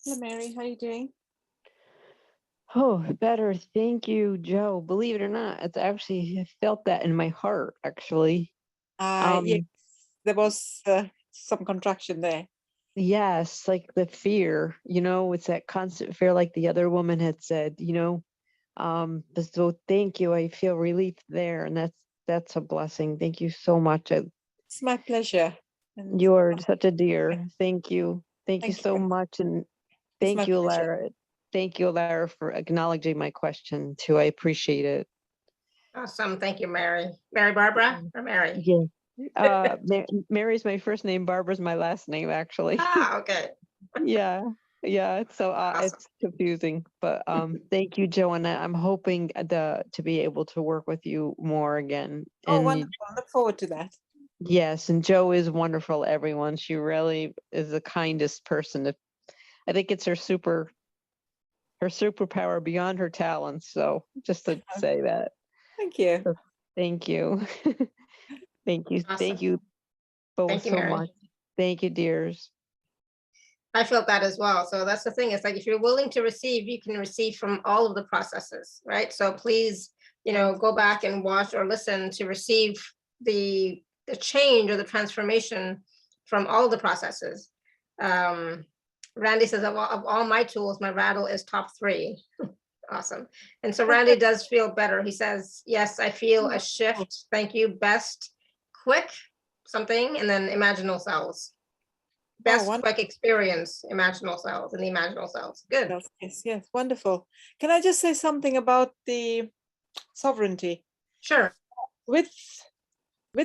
Hello, Mary. How are you doing? Oh, better. Thank you, Joe. Believe it or not, it's actually, I felt that in my heart, actually. Yes, there was some contraction there. Yes, like the fear, it's that constant fear, like the other woman had said, but so thank you. I feel relief there. And that's a blessing. Thank you so much. It's my pleasure. And You're such a dear. Thank you. Thank you thank so you. much. And It's thank my you, pleasure. Lara. Thank you, Lara, for acknowledging my question too. I appreciate it. Awesome. Thank you, Mary. Mary Barbara or Mary? Yeah. Mary's my first name. Barbara's my last name, actually. Ah, okay. Yeah. So Awesome. it's confusing, but thank you, Joanna. I'm hoping to be able to work with you more again. Oh, And wonderful. I look forward to that. yes, and Jo is wonderful, everyone. She really is the kindest person. I think it's her superpower beyond her talents. So just to say that. Thank you. So, thank you. Thank you. Awesome. Thank you both Thank you, so Mary. much. Thank you, dears. I felt that as well. So that's the thing. It's like if you're willing to receive, you can receive from all of the processes, right? So please, go back and watch or listen to receive the change or the transformation from all the processes. Randy says, of all my tools, my rattle is top 3. Awesome. And so Randy does feel better. He says, yes, I feel a shift. Thank you. Best, quick, something, and then imaginal cells. Best quick experience, imaginal cells and the imaginal cells. Good. Yes, wonderful. Can I just say something about the sovereignty? Sure. With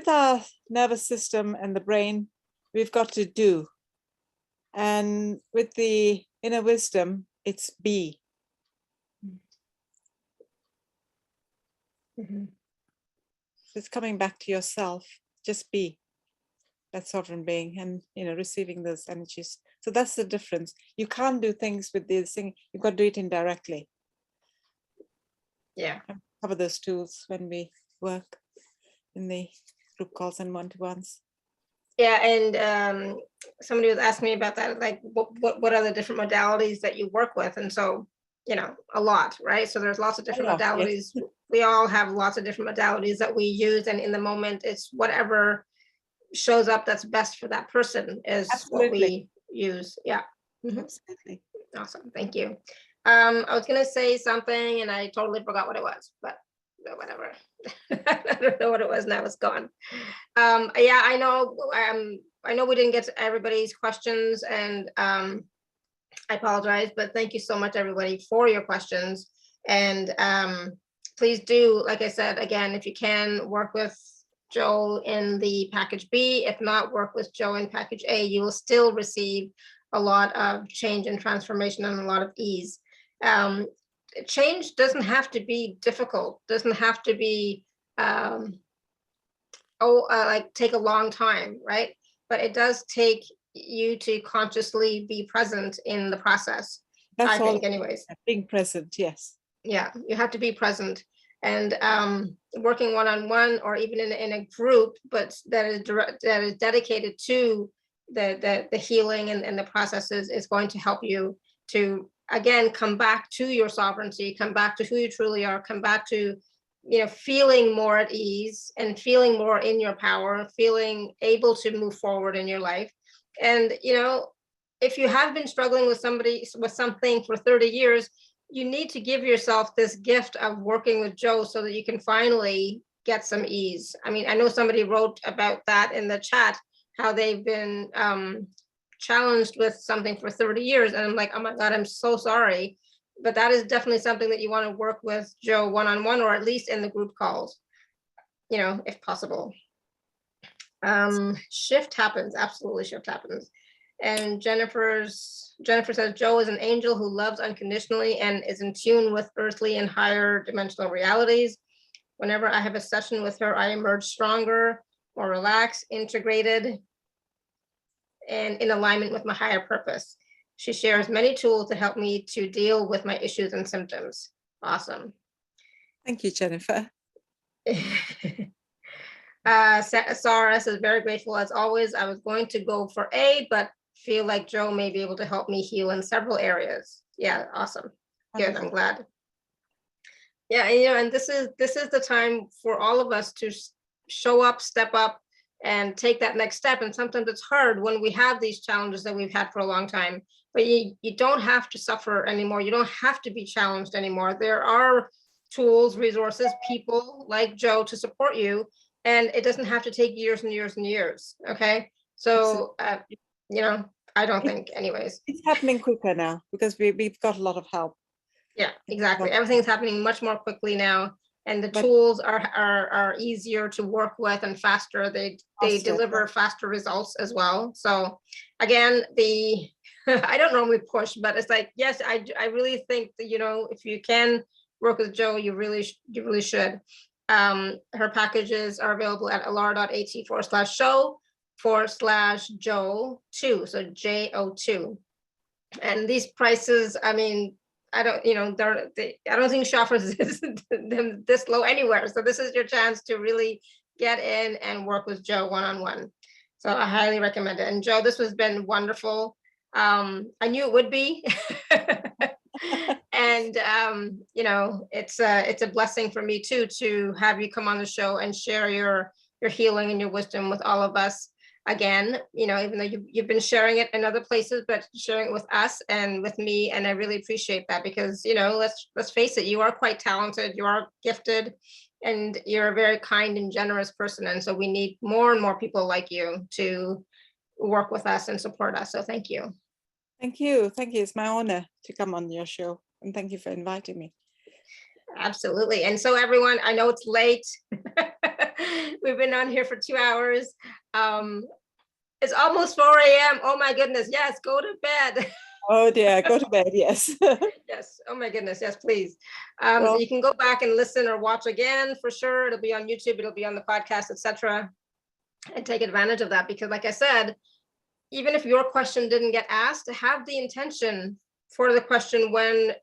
our nervous system and the brain, we've got to do. And with the inner wisdom, it's be. Mm-hmm. It's coming back to yourself. Just be that sovereign being and receiving those energies. So that's the difference. You can't do things with this thing. You've got to do it indirectly. Yeah. I cover those tools when we work in the group calls and one-to-ones. Yeah, and somebody was asking me about that, like what are the different modalities that you work with? And so, a lot, right? So there's lots of different modalities. Yes. We all have lots of different modalities that we use, and in the moment, it's whatever shows up that's best for that person is Absolutely. What we use. Yeah. Mm-hmm. Absolutely. Awesome. Thank you. I was going to say something and I totally forgot what it was, but whatever. I don't know what it was. Now it's gone. Yeah, I know. I know we didn't get to everybody's questions, and I apologize, but thank you so much, everybody, for your questions. And please do, like I said, again, if you can, work with Jo in the package B. If not, work with Jo in package A. You will still receive a lot of change and transformation and a lot of ease. Change doesn't have to be difficult, doesn't have to be like take a long time, right? But it does take you to consciously be present in the process. That's I think anyways. Being present, yes. Yeah, you have to be present, and working one-on-one or even in a group, but that is dedicated to the healing and the processes is going to help you to again come back to your sovereignty, come back to who you truly are, come back to feeling more at ease and feeling more in your power, feeling able to move forward in your life. And if you have been struggling with something for 30 years, you need to give yourself this gift of working with Jo so that you can finally get some ease. I mean, I know somebody wrote about that in the chat, how they've been challenged with something for 30 years. And I'm like, oh my God, I'm so sorry. But that is definitely something that you want to work with Jo one-on-one, or at least in the group calls, if possible. Shift happens, absolutely shift happens. And Jennifer says, Jo is an angel who loves unconditionally and is in tune with earthly and higher dimensional realities. Whenever I have a session with her, I emerge stronger, more relaxed, integrated, and in alignment with my higher purpose. She shares many tools to help me to deal with my issues and symptoms. Awesome. Thank you, Jennifer. Sarah says, very grateful as always. I was going to go for A, but feel like Jo may be able to help me heal in several areas. Yeah, awesome. Good, I'm glad. Yeah, and this is the time for all of us to show up, step up, and take that next step. And sometimes it's hard when we have these challenges that we've had for a long time, but you don't have to suffer anymore. You don't have to be challenged anymore. There are tools, resources, people like Jo to support you, and it doesn't have to take years and years and years. Okay, so I don't think, anyways. It's happening quicker now because we've got a lot of help. Yeah, exactly. Everything's happening much more quickly now, and the tools are easier to work with and faster. They deliver faster results as well. So again, I don't normally push, but it's like, yes, I really think that, if you can work with Jo, you really should. Her packages are available at alara.at/show/Jo2, so JO2. And these prices, I mean, I don't think she offers them this low anywhere. So this is your chance to really get in and work with Jo one-on-one. So I highly recommend it. And Jo, this has been wonderful. I knew it would be. And it's a blessing for me too to have you come on the show and share your healing and your wisdom with all of us. Again, even though you've been sharing it in other places, but sharing it with us and with me, and I really appreciate that because let's face it, you are quite talented, you are gifted, and you're a very kind and generous person, and so we need more and more people like you to work with us and support us. So thank you. Thank you. It's my honor to come on your show, and thank you for inviting me. Absolutely. And so everyone, I know it's late. We've been on here for 2 hours. It's almost 4 a.m. Oh my goodness. Yes, go to bed. Oh dear, go to bed. Yes. Yes. Oh my goodness. Yes, please. Well, you can go back and listen or watch again for sure. It'll be on YouTube. It'll be on the podcast, etc. And take advantage of that because, like I said, even if your question didn't get asked, have the intention for the question when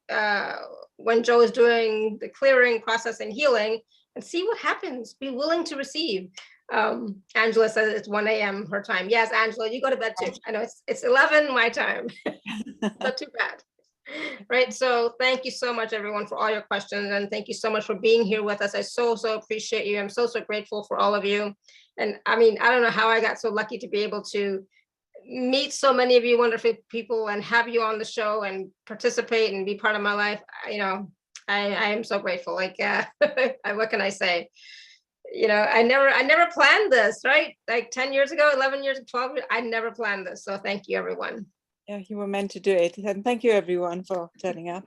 Jo is doing the clearing, processing, healing, and see what happens. Be willing to receive. Angela says it's 1 a.m. her time. Yes, Angela, you go to bed too. I know it's 11 my time. Not too bad. Right. So thank you so much, everyone, for all your questions. And thank you so much for being here with us. I so appreciate you. I'm so grateful for all of you. And I mean, I don't know how I got so lucky to be able to meet so many of you wonderful people and have you on the show and participate and be part of my life. I am so grateful. Like, what can I say? I never planned this, right? Like 10 years ago, 11 years, 12 years, I never planned this. So thank you, everyone. Yeah, you were meant to do it. And thank you, everyone, for turning up.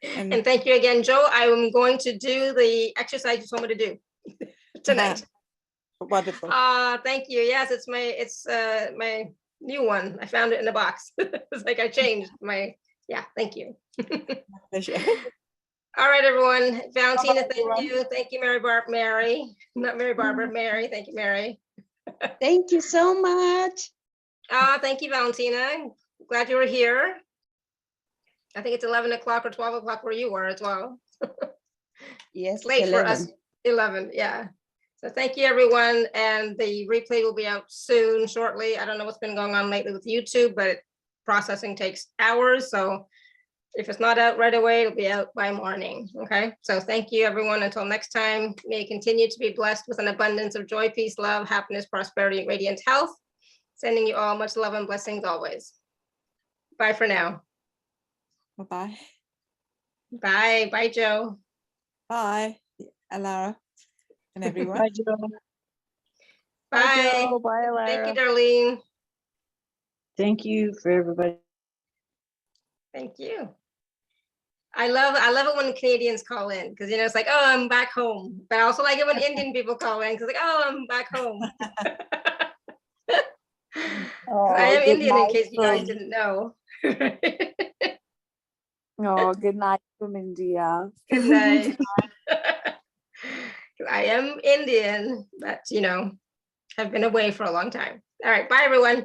And thank you again, Jo. I am going to do the exercise you told me to do tonight. Wonderful. Thank you. Yes, it's my new one. I found it in the box. It's like I changed my, thank you. Pleasure. All right, everyone. Valentina, thank you. Thank you, Mary. Not Mary Barbara, Mary. Thank you, Mary. Thank you so much. Thank you, Valentina. Glad you were here. I think it's 11 o'clock or 12 o'clock where you were as well. Yes, it's late 11. For us. 11, yeah. So thank you, everyone. And the replay will be out soon, shortly. I don't know what's been going on lately with YouTube, but processing takes hours. So if it's not out right away, it'll be out by morning. Okay. So thank you, everyone. Until next time, may you continue to be blessed with an abundance of joy, peace, love, happiness, prosperity, and radiant health. Sending you all much love and blessings always. Bye for now. Bye-bye. Bye. Bye, Jo. Bye, Alara and everyone. Bye, Jo. Bye. Bye, Jo. Bye, Alara. Thank you, Darlene. Thank you for everybody. Thank you. I love it when Canadians call in because it's like, oh, I'm back home. But I also like it when Indian people call in because like, oh, I'm back home. I am Indian in case you guys didn't know. Oh, good night from India. Good night. I am Indian, but have been away for a long time. All right, bye everyone.